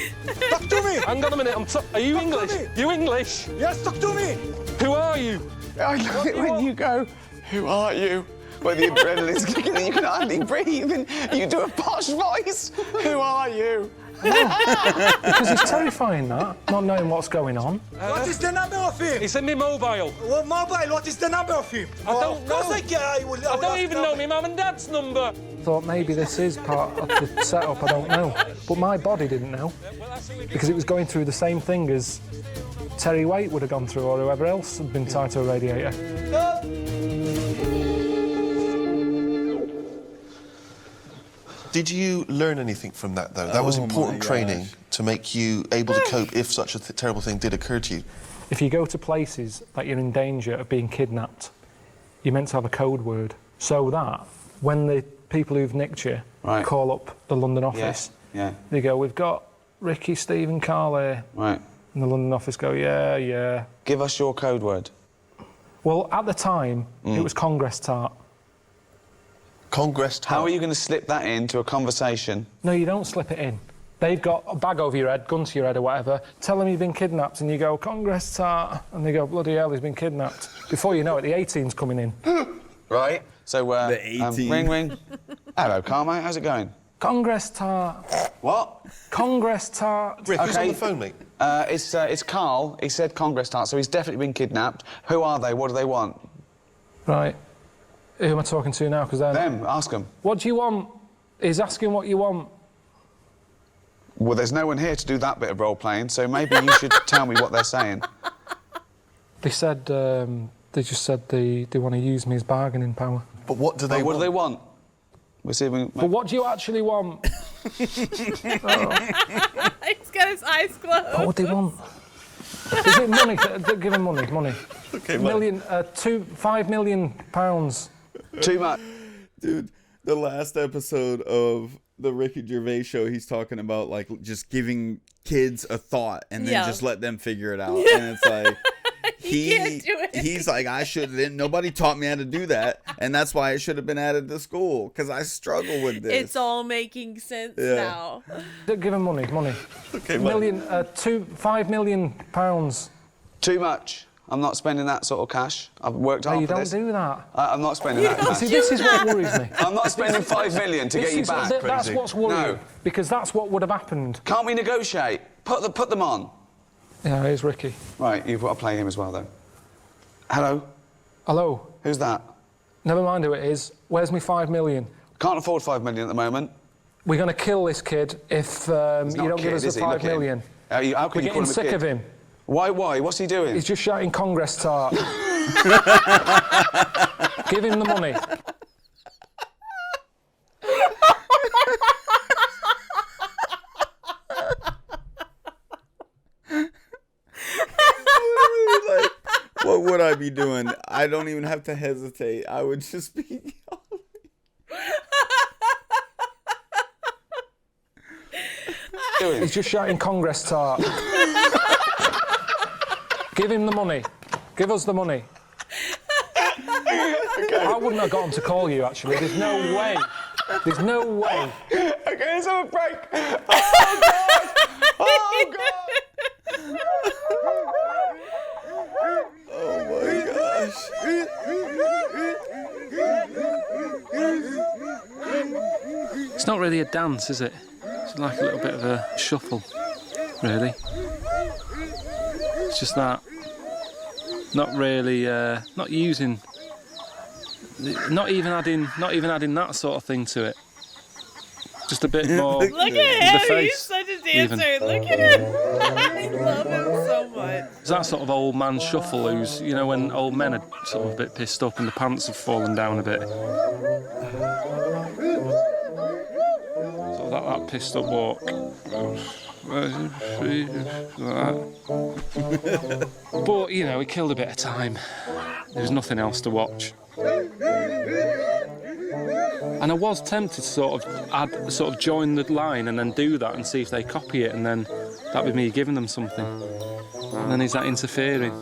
Speaker 14: Talk to me!
Speaker 4: Hang on a minute. Are you English? You English?
Speaker 14: Yes, talk to me!
Speaker 4: Who are you?
Speaker 3: I love it when you go, who are you? When the adrenaline's kicking and you can hardly breathe and you do a posh voice. Who are you?
Speaker 4: Because it's terrifying, that, not knowing what's going on.
Speaker 15: What is the number of him?
Speaker 16: It's in my mobile.
Speaker 15: Well, mobile, what is the number of him?
Speaker 16: I don't know.
Speaker 15: Of course I
Speaker 16: don't even know my mum and dad's number.
Speaker 4: Thought maybe this is part of the setup, I don't know. But my body didn't know. Because it was going through the same thing as Terry Waite would have gone through, or whoever else had been tied to a radiator.
Speaker 6: Did you learn anything from that, though? That was important training to make you able to cope if such a terrible thing did occur to you.
Speaker 4: If you go to places that you're in danger of being kidnapped, you're meant to have a code word. So that when the people who've nicked you call up the London office, they go, we've got Ricky, Steve and Carl here.
Speaker 3: Right.
Speaker 4: And the London office go, yeah.
Speaker 3: Give us your code word.
Speaker 4: Well, at the time, it was Congress tart.
Speaker 6: Congress tart?
Speaker 3: How are you going to slip that into a conversation?
Speaker 4: No, you don't slip it in. They've got a bag over your head, gun to your head or whatever, tell them you've been kidnapped, and you go, Congress tart, and they go, bloody hell, he's been kidnapped. Before you know it, the A-team's coming in.
Speaker 3: Right. So,
Speaker 1: the A-team.
Speaker 3: Ring. Hello, Carl, mate, how's it going?
Speaker 4: Congress tart.
Speaker 3: What?
Speaker 4: Congress tart.
Speaker 6: Rick, who's on the phone, mate?
Speaker 3: It's Carl. He said Congress tart, so he's definitely been kidnapped. Who are they? What do they want?
Speaker 4: Right. Who am I talking to now? Because
Speaker 3: them. Ask them.
Speaker 4: What do you want? He's asking what you want.
Speaker 3: Well, there's no one here to do that bit of role-playing, so maybe you should tell me what they're saying.
Speaker 4: They said, they just said they want to use me as bargaining power.
Speaker 6: But what do they want?
Speaker 3: What do they want? We'll see if we...
Speaker 4: But what do you actually want?
Speaker 2: He's got his eyes closed.
Speaker 4: What would they want? Is it money? Give him money.
Speaker 6: Okay,
Speaker 4: £5 million.
Speaker 3: Too much.
Speaker 1: Dude, the last episode of the Ricky Gervais show, he's talking about, like, just giving kids a thought and then just let them figure it out. And it's like... He's like, nobody taught me how to do that, and that's why it should have been added to school, because I struggle with this.
Speaker 2: It's all making sense now.
Speaker 4: Give him money.
Speaker 6: Okay,
Speaker 4: £5 million.
Speaker 3: Too much. I'm not spending that sort of cash. I've worked hard for this.
Speaker 4: You don't do that.
Speaker 3: I'm not spending that cash.
Speaker 4: See, this is what worries me.
Speaker 3: I'm not spending $5 million to get you back.
Speaker 4: That's what's worrying.
Speaker 3: No.
Speaker 4: Because that's what would have happened.
Speaker 3: Can't we negotiate? Put them on.
Speaker 4: Yeah, here's Ricky.
Speaker 3: Right, you've got to play him as well, though. Hello?
Speaker 4: Hello?
Speaker 3: Who's that?
Speaker 4: Never mind who it is. Where's me $5 million?
Speaker 3: Can't afford $5 million at the moment.
Speaker 4: We're going to kill this kid if you don't give us the $5 million.
Speaker 3: How can
Speaker 4: We're
Speaker 3: you call
Speaker 4: getting
Speaker 3: him a
Speaker 4: sick
Speaker 3: kid?
Speaker 4: of him.
Speaker 3: Why? What's he doing?
Speaker 4: He's just shouting Congress tart. Give him the money.
Speaker 1: What would I be doing? I don't even have to hesitate. I would just be...
Speaker 4: He's just shouting Congress tart. Give him the money. Give us the money. I wouldn't have got him to call you, actually. There's no way. There's no way.
Speaker 3: Okay, let's have a break. Oh, God! Oh, God!
Speaker 1: Oh, my gosh.
Speaker 16: It's not really a dance, is it? It's like a little bit of a shuffle, really. It's just that, not really, not even adding that sort of thing to it. Just a bit more.
Speaker 2: Look at him, he's such a dancer. Look at him. I love him so much.
Speaker 16: It's that sort of old man shuffle who's, you know, when old men are sort of a bit pissed up and the pants have fallen down a bit. Sort of that pissed up walk. But, you know, he killed a bit of time. There was nothing else to watch. And I was tempted to sort of join the line and then do that and see if they copy it, and then that'd be me giving them something. And then is that interfering?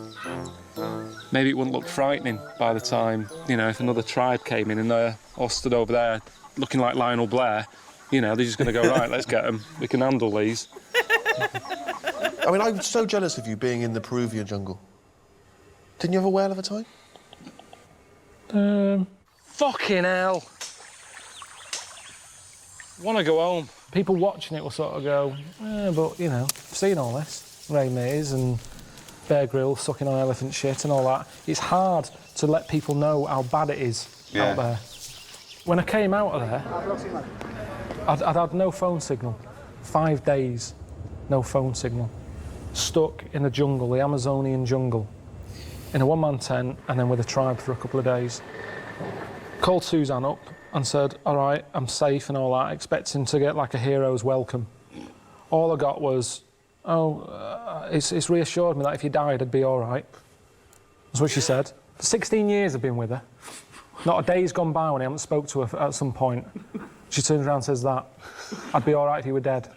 Speaker 16: Maybe it wouldn't look frightening by the time, you know, if another tribe came in and they're all stood over there looking like Lionel Blair, you know, they're just going to go, right, let's get them. We can handle these.
Speaker 6: I mean, I'm so jealous of you being in the Peruvian jungle. Didn't you have a whale of a time?
Speaker 16: Fucking hell. Want to go home.
Speaker 4: people watching it will sort of go, but, you know, I've seen all this. Ray Mays and Bear Grylls sucking on elephant shit and all that. It's hard to let people know how bad it is out there. When I came out of there, I'd had no phone signal. 5 days, no phone signal. Stuck in the jungle, the Amazonian jungle, in a one-man tent and then with a tribe for a couple of days. Called Suzanne up and said, all right, I'm safe and all that, expecting to get like a hero's welcome. All I got was, it's reassured me that if you died, I'd be all right. That's what she said. For 16 years I've been with her. Not a day's gone by when I haven't spoke to her at some point. She turns around and says that. I'd be all right if you were dead.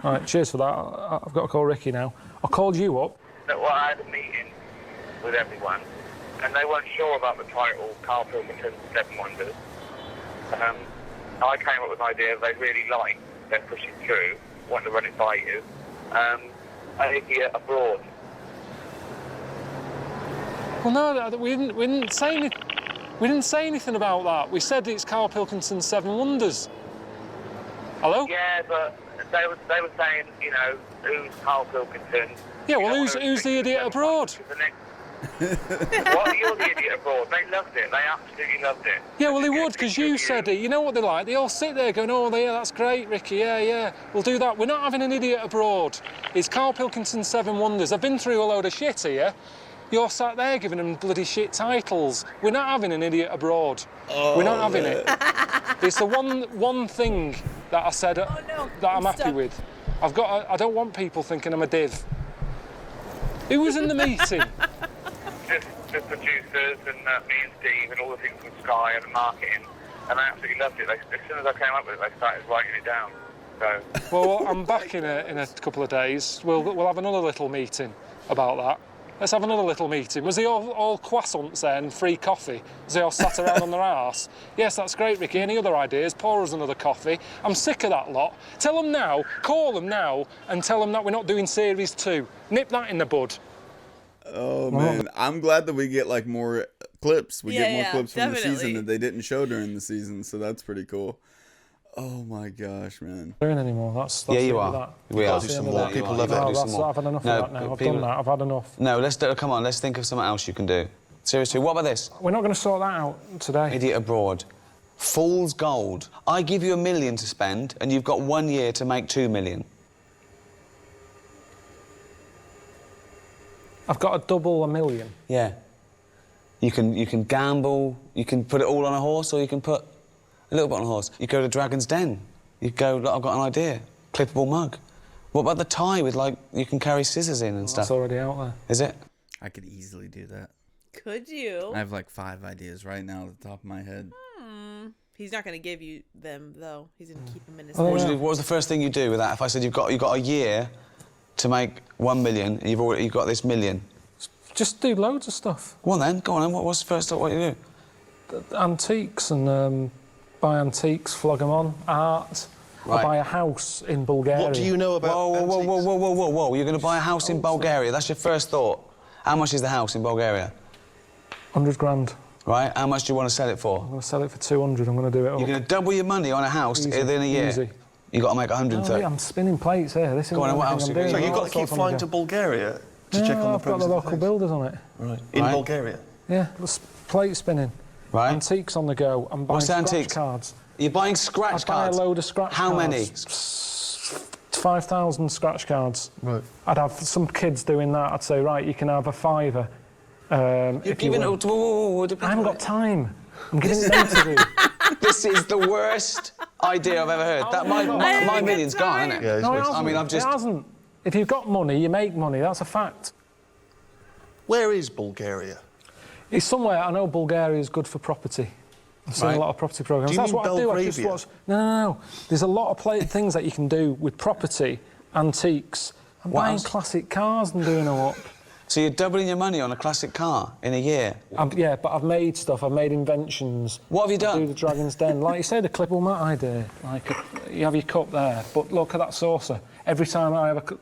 Speaker 4: All right, cheers for that. I've got to call Ricky now. I called you up.
Speaker 14: Well, I had a meeting with everyone, and they weren't sure about the title, KARL PILKINGTON 7 Wonders. I came up with an idea they really liked, they're pushing through, want to run it by you. An idiot abroad.
Speaker 16: Well, no, we didn't say anything. We didn't say anything about that. We said it's KARL PILKINGTON 7 Wonders. Hello?
Speaker 14: Yeah, but they were saying, you know, who's KARL Pilkington?
Speaker 16: Yeah, well, who's the idiot abroad?
Speaker 14: What? You're the idiot abroad. They loved it. They absolutely loved it.
Speaker 16: Yeah, well, they would, because you said it. You know what they're like? They all sit there going, oh, yeah, that's great, Ricky, yeah, we'll do that. We're not having an idiot abroad. It's KARL PILKINGTON 7 Wonders. I've been through a load of shit here. You're sat there giving them bloody shit titles. We're not having an idiot abroad. We're not having it. It's the one thing that I said that I'm happy with. I don't want people thinking I'm a div. Who was in the meeting?
Speaker 14: Just producers and me and Steve and all the things from Sky and the marketing, and I absolutely loved it. As soon as I came up with it, they started writing it down. So. Well,
Speaker 16: I'm back in a couple of days. We'll have another little meeting about that. Let's have another little meeting. Was he all croissants there and free coffee? Was they all sat around on their arse? Yes, that's great, Ricky. Any other ideas? Pour us another coffee. I'm sick of that lot. Tell them now, call them now, and tell them that we're not doing series 2. Nip that in the bud.
Speaker 1: Oh, man. I'm glad that we get, like, more clips. We get more clips from the season that they didn't show during the season, so that's pretty cool. Oh, my gosh, man.
Speaker 4: Doing anymore. That's
Speaker 3: yeah, you are. We are.
Speaker 6: Do some more. People love it.
Speaker 4: I've had enough of that now. I've done that. I've had enough.
Speaker 3: No, come on, let's think of something else you can do. Seriously, what about this?
Speaker 4: We're not going to sort that out today.
Speaker 3: Idiot abroad. Fool's gold. I give you $1 million to spend, and you've got 1 year to make $2 million.
Speaker 4: I've got to double $1 million.
Speaker 3: Yeah. You can gamble. You can put it all on a horse, or you can put a little bit on a horse. You go to Dragon's Den. You go, look, I've got an idea. Clippable mug. What about the tie with, like, you can carry scissors in and stuff?
Speaker 4: That's already out there.
Speaker 3: Is it?
Speaker 1: I could easily do that.
Speaker 2: Could you?
Speaker 1: I have, like, 5 ideas right now at the top of my head.
Speaker 2: He's not going to give you them, though. He's going to keep them in his
Speaker 3: What was the first thing you do with that? If I said you've got a year to make $1 million, and you've got this $1 million.
Speaker 4: Just do loads of stuff.
Speaker 3: Go on then. What's the first thought? What do you do?
Speaker 4: Antiques and buy antiques, flog them on, art. Right. I buy a house in Bulgaria.
Speaker 6: What do you know about
Speaker 3: Whoa. You're going to buy a house in Bulgaria? That's your first thought. How much is the house in Bulgaria?
Speaker 4: 100 grand.
Speaker 3: Right. How much do you want to sell it for?
Speaker 4: I'm going to sell it for 200. I'm going to do it up.
Speaker 3: You're going to double your money on a house within a year?
Speaker 4: Easy.
Speaker 3: You've got to make 130.
Speaker 4: I'm spinning plates here. This is
Speaker 3: what else?
Speaker 6: So you've got to keep flying to Bulgaria to check on the progress?
Speaker 4: I've got the local builders on it.
Speaker 6: Right. In Bulgaria?
Speaker 4: Yeah, plate spinning.
Speaker 3: Right.
Speaker 4: Antiques on the go. I'm buying scratch cards.
Speaker 3: You're buying scratch cards?
Speaker 4: I buy a load of scratch cards.
Speaker 3: How many?
Speaker 4: 5,000 scratch cards.
Speaker 6: Right.
Speaker 4: I'd have some kids doing that. I'd say, right, you can have a $5.
Speaker 3: You're giving it to...
Speaker 4: I haven't got time. I'm giving it to do.
Speaker 3: This is the worst idea I've ever heard. My million's gone, isn't it?
Speaker 6: Yeah,
Speaker 4: no, it hasn't.
Speaker 3: I mean,
Speaker 4: It hasn't. If you've got money, you make money. That's a fact.
Speaker 6: Where is Bulgaria?
Speaker 4: It's somewhere. I know Bulgaria is good for property. I've seen a lot of property programmes.
Speaker 6: Do you
Speaker 4: That's
Speaker 6: mean
Speaker 4: what
Speaker 6: Belgravia?
Speaker 4: I do. I just watch... No. There's a lot of things that you can do with property, antiques. I'm buying classic cars and doing them up.
Speaker 3: So you're doubling your money on a classic car in a year?
Speaker 4: Yeah, but I've made stuff. I've made inventions.
Speaker 3: What have you done?
Speaker 4: I do the Dragon's Den. Like you say, the clippable mat idea. Like, you have your cup there, but look at that saucer. Every time I have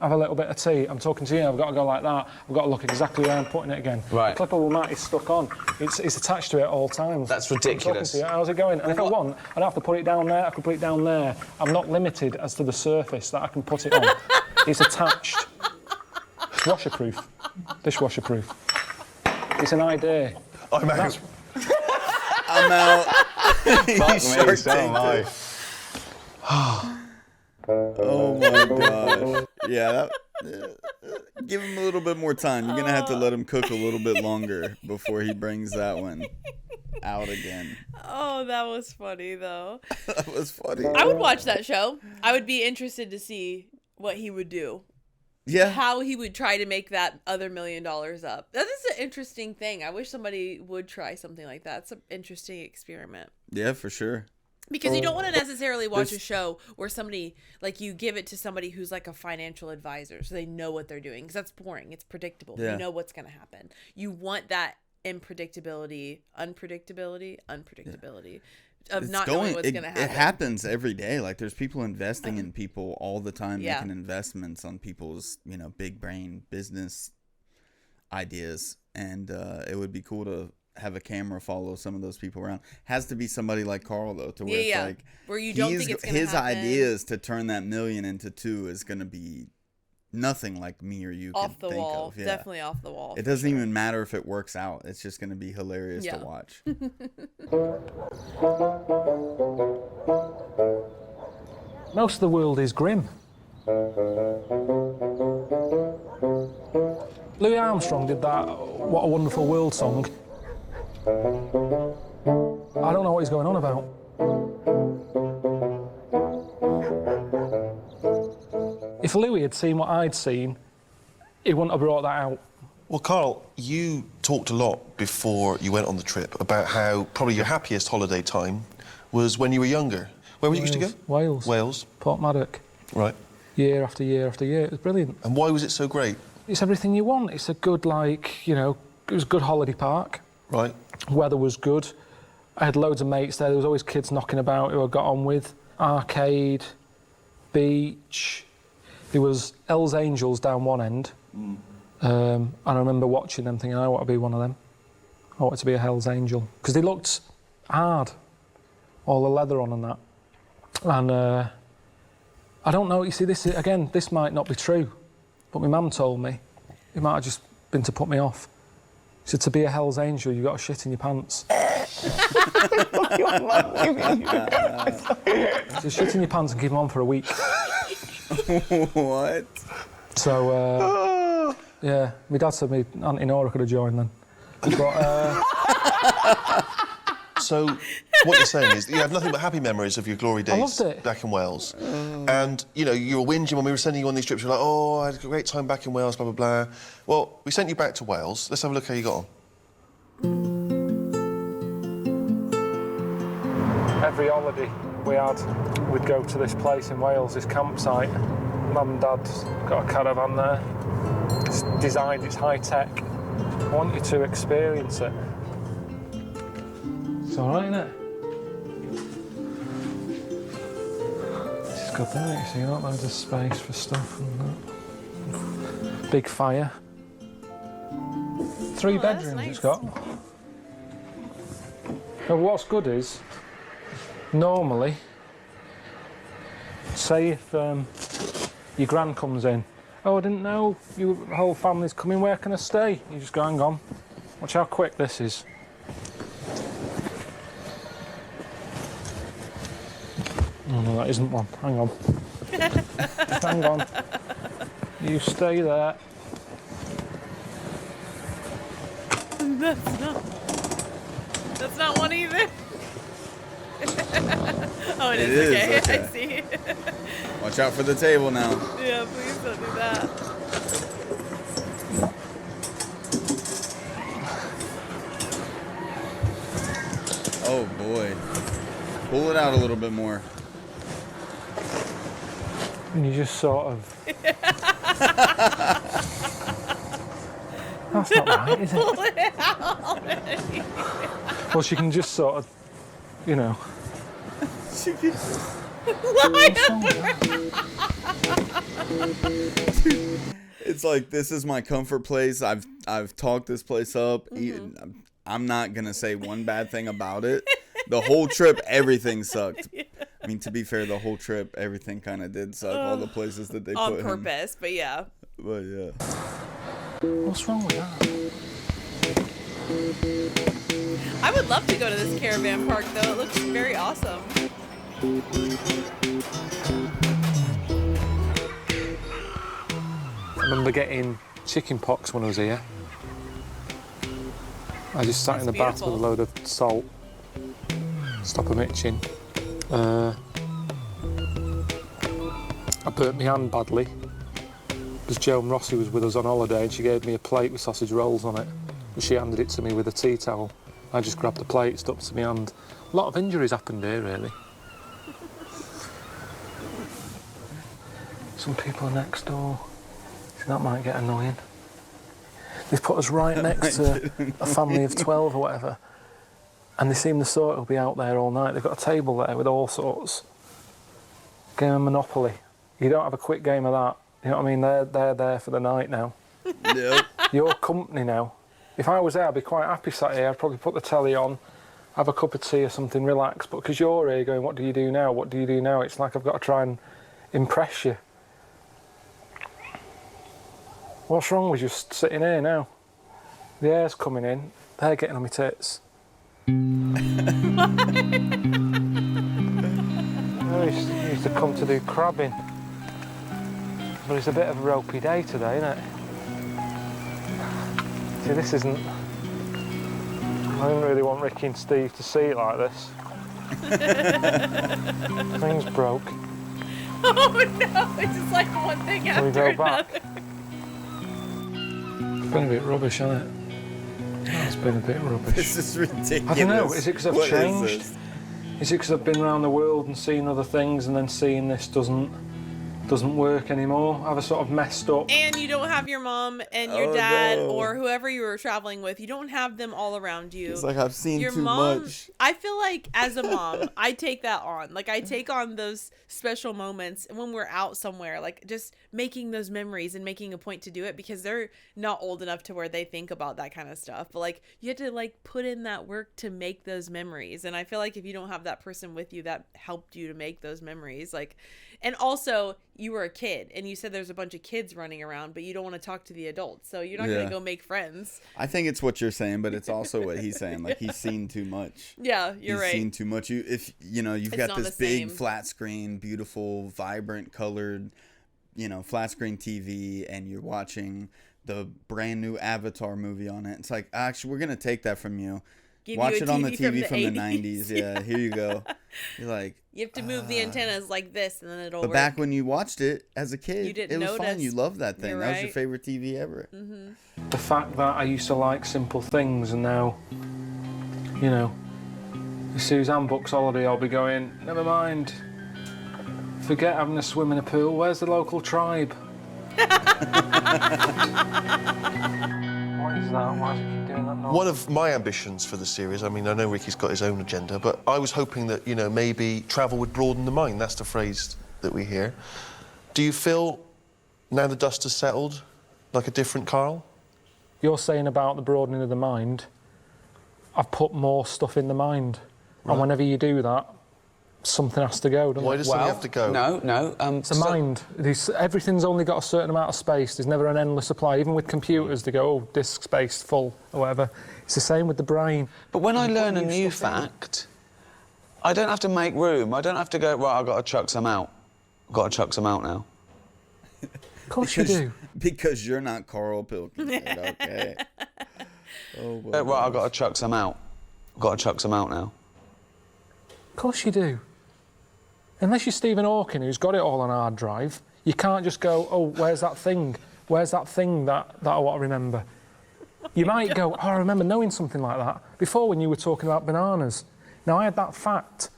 Speaker 4: have a little bit of tea. I'm talking to you, I've got to go like that. I've got to look exactly where I'm putting it again.
Speaker 3: Right.
Speaker 4: The clipper mat is stuck on. It's attached to it at all times.
Speaker 3: That's ridiculous.
Speaker 4: I'm talking to you, how's it going? And if I want, I don't have to put it down there, I can put it down there. I'm not limited as to the surface that I can put it on. It's attached. It's washerproof. Dishwasher-proof. It's an idea.
Speaker 6: I'm out.
Speaker 1: I'm out.
Speaker 3: Fuck me, so am I.
Speaker 1: Oh my gosh. Yeah, give him a little bit more time. You're going to have to let him cook a little bit longer before he brings that one out again.
Speaker 2: Oh, that was funny, though.
Speaker 1: That was funny.
Speaker 2: I would watch that show. I would be interested to see what he would do.
Speaker 1: Yeah.
Speaker 2: How he would try to make that other $1 million up. That is an interesting thing. I wish somebody would try something like that. It's an interesting experiment.
Speaker 1: Yeah, for sure.
Speaker 2: Because you don't want to necessarily watch a show where somebody, like, you give it to somebody who's like a financial advisor so they know what they're doing. Because that's boring. It's predictable.
Speaker 1: Yeah.
Speaker 2: You know what's going to happen. You want that unpredictability of
Speaker 1: It's
Speaker 2: not knowing what's going to happen.
Speaker 1: It happens every day. Like, there's people investing in people all the time,
Speaker 2: Yeah.
Speaker 1: making investments on people's, big brain business ideas. And it would be cool to have a camera follow some of those people around. Has to be somebody like Karl, though, to where it's like,
Speaker 2: where you don't think it's going to
Speaker 1: his
Speaker 2: happen.
Speaker 1: ideas to turn that $1 million into $2 million is going to be nothing like me or you
Speaker 2: Off
Speaker 1: can
Speaker 2: the
Speaker 1: think
Speaker 2: wall.
Speaker 1: of. Yeah.
Speaker 2: Definitely off the wall.
Speaker 1: It doesn't even matter if it works out. It's just going to be hilarious to watch.
Speaker 4: Most of the world is grim. Louis Armstrong did that What a Wonderful World song. I don't know what he's going on about. If Louis had seen what I'd seen, he wouldn't have brought that out.
Speaker 6: Well, Karl, you talked a lot before you went on the trip about how probably your happiest holiday time was when you were younger. Where was you used to go?
Speaker 4: Wales.
Speaker 6: Wales.
Speaker 4: Portmaddock.
Speaker 6: Right.
Speaker 4: Year after year after year. It was brilliant.
Speaker 6: And why was it so great?
Speaker 4: It's everything you want. It's a good, it was a good holiday park.
Speaker 6: Right.
Speaker 4: Weather was good. I had loads of mates there. There was always kids knocking about who I got on with. Arcade, beach. There was Hell's Angels down one end. And I remember watching them thinking, I want to be one of them. I want to be a Hell's Angel. Because they looked hard. All the leather on and that. And I don't know, you see, this might not be true. But my mum told me. It might have just been to put me off. She said, to be a Hell's Angel, you've got to shit in your pants. So shit in your pants and keep them on for a week.
Speaker 1: What?
Speaker 4: So, yeah, my dad said me Auntie Nora could have joined then. But,
Speaker 6: So, what you're saying is that you have nothing but happy memories of your glory days
Speaker 4: I loved it.
Speaker 6: back in Wales. And, you were whinging when we were sending you on these trips. You're like, oh, I had a great time back in Wales, blah, blah, blah. Well, we sent you back to Wales. Let's have a look how you got on.
Speaker 4: every holiday we'd go to this place in Wales, this campsite. Mum and Dad's got a caravan there. It's designed, it's high-tech. I want you to experience it. It's all right, isn't it? It's good, isn't it? So you've got loads of space for stuff and that. Big fire. 3 bedrooms nice. It's got. Now, what's good is, normally, say if your gran comes in, oh, I didn't know your whole family's coming, where can I stay? You just go, hang on, watch how quick this is. Oh, no, that isn't one, hang on. Just hang on. You stay there.
Speaker 2: That's not one either. Oh, it is. Okay. I see.
Speaker 1: Watch out for the table now.
Speaker 2: Yeah, please don't do that.
Speaker 1: Oh boy. Pull it out a little bit more.
Speaker 4: And you just sort of... That's not right, is it?
Speaker 2: Pull it out already.
Speaker 4: Well, she can just sort of, you know...
Speaker 2: Lie under.
Speaker 1: It's like, this is my comfort place. I've talked this place up. I'm not gonna say one bad thing about it. The whole trip, everything sucked. I mean, to be fair, the whole trip, everything kind of did suck. All the places that they put
Speaker 2: on purpose, but yeah.
Speaker 1: But yeah.
Speaker 4: What's wrong with that?
Speaker 2: I would love to go to this caravan park, though. It looks very awesome.
Speaker 4: I remember getting chicken pox when I was here. I just sat in the bath with a load of salt, stop them itching. I burnt my hand badly because Joan Rossi was with us on holiday and she gave me a plate with sausage rolls on it. But she handed it to me with a tea towel. I just grabbed the plate, stuck to my hand. A lot of injuries happened here, really. Some people are next door. So that might get annoying. They've put us right next to a family of 12 or whatever. And they seem the sort who'll be out there all night. They've got a table there with all sorts. Game of Monopoly. You don't have a quick game of that. You know what I mean? They're there for the night now.
Speaker 1: Yep.
Speaker 4: Your company now. If I was there, I'd be quite happy sat here. I'd probably put the telly on, have a cup of tea or something, relax. But because you're here going, what do you do now? What do you do now? It's like I've got to try and impress you. What's wrong with just sitting here now? The air's coming in. They're getting on my tits. I used to come to do crabbing. But it's a bit of a ropey day today, isn't it? See, this isn't... I didn't really want Ricky and Steve to see it like this. Things broke.
Speaker 2: Oh no, it's just like one thing
Speaker 4: Can we
Speaker 2: after
Speaker 4: go back?
Speaker 2: another.
Speaker 4: It's been a bit rubbish, hasn't it? It's been a bit rubbish.
Speaker 1: This is ridiculous.
Speaker 4: I don't know, is it because I've
Speaker 1: What
Speaker 4: changed?
Speaker 1: is
Speaker 4: Is it because I've been around the world and seen other things and then seeing this doesn't work anymore? I've sort of messed up.
Speaker 2: And you don't have your mom and your
Speaker 1: Oh,
Speaker 2: dad
Speaker 1: no.
Speaker 2: or whoever you were traveling with. You don't have them all around you.
Speaker 1: It's like, I've seen
Speaker 2: your
Speaker 1: too
Speaker 2: mom,
Speaker 1: much.
Speaker 2: I feel like as a mom, I take that on. Like I take on those special moments when we're out somewhere, like just making those memories and making a point to do it because they're not old enough to where they think about that kind of stuff. But like you have to like put in that work to make those memories. And I feel like if you don't have that person with you that helped you to make those memories, like, and also you were a kid and you said there's a bunch of kids running around, but you don't want to talk to the adults. So you're not going to go make friends.
Speaker 1: I think it's what you're saying, but it's also what he's saying. Like, he's seen too much.
Speaker 2: Yeah, you're right.
Speaker 1: He's seen too much. You've
Speaker 2: It's
Speaker 1: got
Speaker 2: not
Speaker 1: this
Speaker 2: the
Speaker 1: big
Speaker 2: same.
Speaker 1: flat screen, beautiful, vibrant colored, flat screen TV, and you're watching the brand new Avatar movie on it. It's like, actually, we're going to take that from you. Watch it on the TV from the 90s. Yeah, here you go. You're like,
Speaker 2: you have to move the antennas like this and then it'll
Speaker 1: but
Speaker 2: work.
Speaker 1: back when you watched it as a kid,
Speaker 2: You didn't
Speaker 1: it was fun.
Speaker 2: notice.
Speaker 1: You loved that thing.
Speaker 2: You're
Speaker 1: That was your
Speaker 2: right.
Speaker 1: favorite TV ever.
Speaker 2: Mm-hmm.
Speaker 4: The fact that I used to like simple things and now, if Suzanne books holiday, I'll be going, never mind. Forget having a swim in a pool. Where's the local tribe? What is that? Why does it keep doing that noise?
Speaker 6: One of my ambitions for the series, I mean, I know Ricky's got his own agenda, but I was hoping that, maybe travel would broaden the mind. That's the phrase that we hear. Do you feel, now the dust has settled, like a different Carl?
Speaker 4: You're saying about the broadening of the mind. I've put more stuff in the mind.
Speaker 6: Right.
Speaker 4: And whenever you do that, something has to go, doesn't
Speaker 6: Why
Speaker 4: it?
Speaker 6: does something have to go?
Speaker 3: No.
Speaker 4: It's a mind. Everything's only got a certain amount of space. There's never an endless supply. Even with computers, they go, oh, disk space full, or whatever. It's the same with the brain.
Speaker 3: But when I learn a new fact, I don't have to make room. I don't have to go, right, I've got to chuck some out. I've got to chuck some out now.
Speaker 4: Of course you do.
Speaker 1: Because you're not Carl Pilkington, okay?
Speaker 3: Right, I've got to chuck some out. I've got to chuck some out now.
Speaker 4: Of course you do. Unless you're Stephen Hawking, who's got it all on hard drive, you can't just go, oh, where's that thing? Where's that thing that I want to remember? You might go, oh, I remember knowing something like that before when you were talking about bananas. Now, I had that fact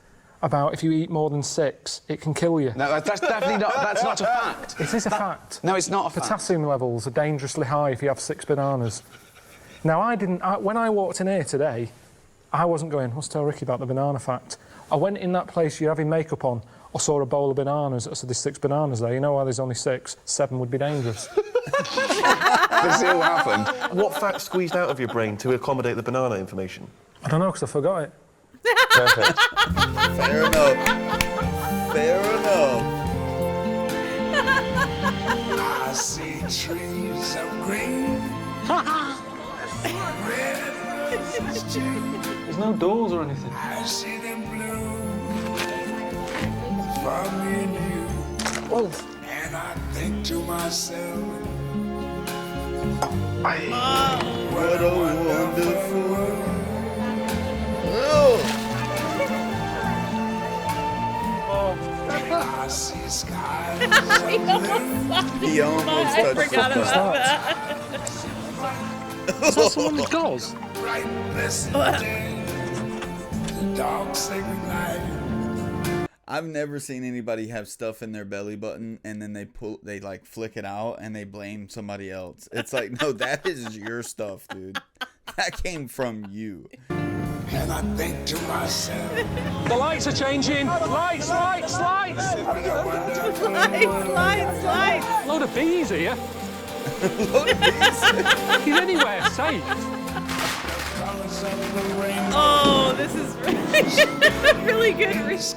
Speaker 4: about if you eat more than 6, it can kill you.
Speaker 3: No, that's definitely not, that's not a fact.
Speaker 4: It is a fact.
Speaker 3: No, it's not a fact.
Speaker 4: Potassium levels are dangerously high if you have 6 bananas. Now, when I walked in here today, I wasn't going, let's tell Ricky about the banana fact. I went in that place you're having makeup on. I saw a bowl of bananas. I said, there's 6 bananas there. You know why there's only 6? 7 would be dangerous.
Speaker 3: This all happened.
Speaker 6: What facts squeezed out of your brain to accommodate the banana information?
Speaker 4: I don't know, because I forgot it.
Speaker 6: Perfect.
Speaker 1: Fair enough. Fair enough.
Speaker 7: I see trees of green. Red roses too.
Speaker 16: There's no doors or anything.
Speaker 7: I see them bloom for me and you.
Speaker 4: Oh.
Speaker 7: And I think to myself,
Speaker 1: What a wonderful world. Oh.
Speaker 7: I see skies
Speaker 1: He almost touched
Speaker 2: I forgot
Speaker 1: the
Speaker 2: about that.
Speaker 16: Is that someone with gauze?
Speaker 7: bright blessed day, the dark sacred night.
Speaker 1: I've never seen anybody have stuff in their belly button and then they like flick it out and they blame somebody else. It's like, no, that is your stuff, dude. That came from you.
Speaker 7: And I think to myself,
Speaker 16: The lights are changing. Lights.
Speaker 2: Lights.
Speaker 16: Load of bees here. Is anywhere safe?
Speaker 2: Oh, this is really good.
Speaker 1: This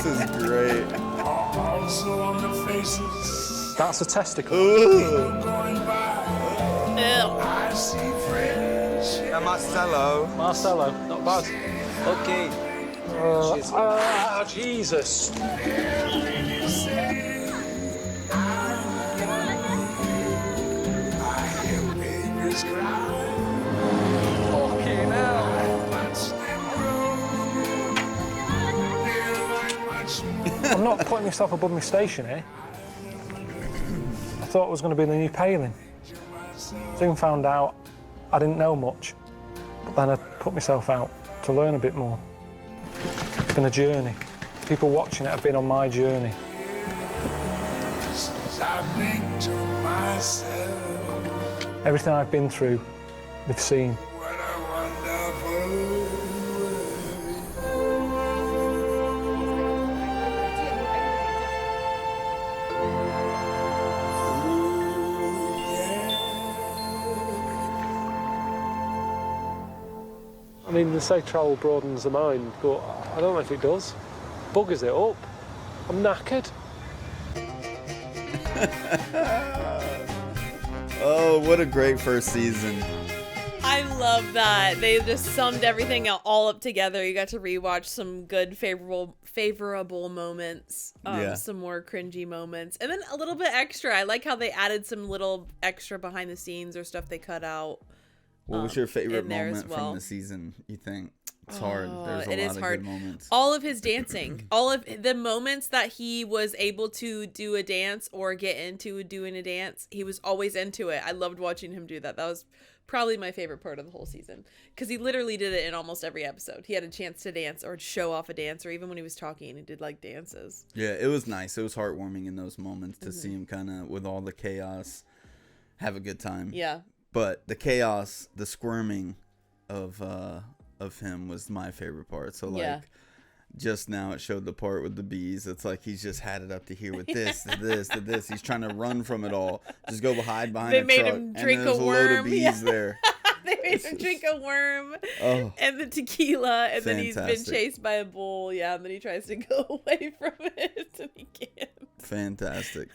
Speaker 1: is great.
Speaker 7: also on the faces
Speaker 4: That's a testicle.
Speaker 1: Ooh.
Speaker 7: going by,
Speaker 2: Ew.
Speaker 7: I see friends.
Speaker 12: Marcelo.
Speaker 16: Marcelo, not bad.
Speaker 12: Okay.
Speaker 16: Jesus.
Speaker 7: I hear babies cry.
Speaker 16: Fucking hell.
Speaker 7: Watch them grow. Feel like much more.
Speaker 4: I'm not putting myself above my station here. I thought it was going to be the new Palin. Soon found out I didn't know much, but then I put myself out to learn a bit more. It's been a journey. People watching it have been on my journey.
Speaker 7: I think to myself,
Speaker 4: Everything I've been through, they've seen.
Speaker 7: what a wonderful
Speaker 16: I mean, they say travel broadens the mind, but I don't know if it does. Buggers it up. I'm knackered.
Speaker 1: Oh, what a great first season.
Speaker 2: I love that. They just summed everything all up together. You got to rewatch some good, favorable moments,
Speaker 1: Yeah.
Speaker 2: some more cringy moments, and then a little bit extra. I like how they added some little extra behind the scenes or stuff they cut out.
Speaker 1: What was your favorite
Speaker 2: in there as
Speaker 1: moment
Speaker 2: well.
Speaker 1: from the season, you think? It's hard. There's a
Speaker 2: It
Speaker 1: lot
Speaker 2: is
Speaker 1: of
Speaker 2: hard.
Speaker 1: good moments.
Speaker 2: All of his dancing, all of the moments that he was able to do a dance or get into doing a dance, he was always into it. I loved watching him do that. That was probably my favorite part of the whole season because he literally did it in almost every episode. He had a chance to dance or show off a dance, or even when he was talking, he did like dances.
Speaker 1: Yeah, it was nice. It was heartwarming in those moments to see him kind of, with all the chaos, have a good time.
Speaker 2: Yeah.
Speaker 1: But the chaos, the squirming of him was my favorite part. So like,
Speaker 2: Yeah.
Speaker 1: just now it showed the part with the bees. It's like he's just had it up to here with this, to this, to this. He's trying to run from it all. Just go hide behind
Speaker 2: They
Speaker 1: a
Speaker 2: made
Speaker 1: truck,
Speaker 2: him
Speaker 1: and
Speaker 2: drink
Speaker 1: there's
Speaker 2: a
Speaker 1: a load
Speaker 2: worm.
Speaker 1: of bees
Speaker 2: Yeah.
Speaker 1: there.
Speaker 2: They made him drink a worm
Speaker 1: Oh.
Speaker 2: and the tequila, and then he's been
Speaker 1: Fantastic.
Speaker 2: chased by a bull. Yeah, and then he tries to go away from it, and he can't.
Speaker 1: Fantastic.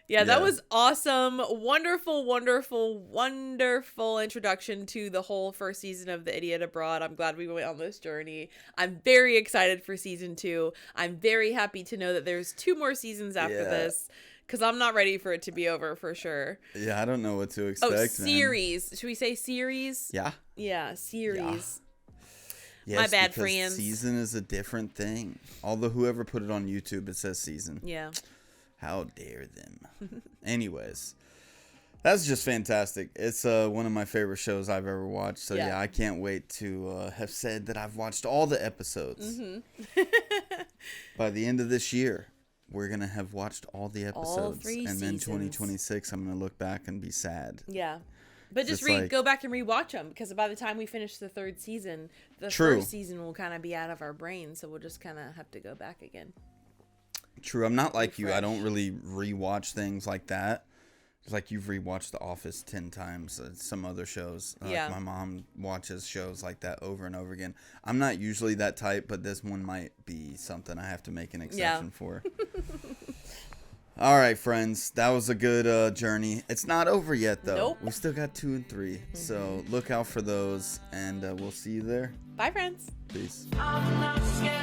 Speaker 2: Yeah, that
Speaker 1: Yeah.
Speaker 2: was awesome. Wonderful, wonderful, wonderful introduction to the whole first season of The Idiot Abroad. I'm glad we went on this journey. I'm very excited for season 2. I'm very happy to know that there's 2 more seasons after
Speaker 1: Yeah.
Speaker 2: this, because I'm not ready for it to be over for sure.
Speaker 1: Yeah, I don't know what to expect, man.
Speaker 2: Series. Should we say series?
Speaker 1: Yeah.
Speaker 2: Yeah, series.
Speaker 1: Yes,
Speaker 2: My bad,
Speaker 1: because
Speaker 2: friends.
Speaker 1: season is a different thing. Although whoever put it on YouTube, it says season.
Speaker 2: Yeah.
Speaker 1: How dare them. Anyways, that's just fantastic. It's one of my favorite shows I've ever watched. So yeah, I can't wait to have said that I've watched all the episodes. By the end of this year, we're going to have watched all the episodes.
Speaker 2: All 3
Speaker 1: and then
Speaker 2: seasons.
Speaker 1: 2026, I'm going to look back and be sad.
Speaker 2: Yeah. But just go back and rewatch them, because by the time we finish the third season, the first season will kind of be out of our brains, so we'll just kind of have to go back again.
Speaker 1: True. I'm not like you. I don't really rewatch things like that. It's like you've rewatched The Office 10 times. Some other shows.
Speaker 2: Yeah.
Speaker 1: Like my mom watches shows like that over and over again. I'm not usually that type, but this one might be something I have to make an exception for. All right, friends. That was a good journey. It's not over yet, though.
Speaker 2: Nope.
Speaker 1: We still got 2 and 3. So look out for those, and we'll see you there.
Speaker 2: Bye, friends.
Speaker 1: Peace.
Speaker 7: I'm not scared.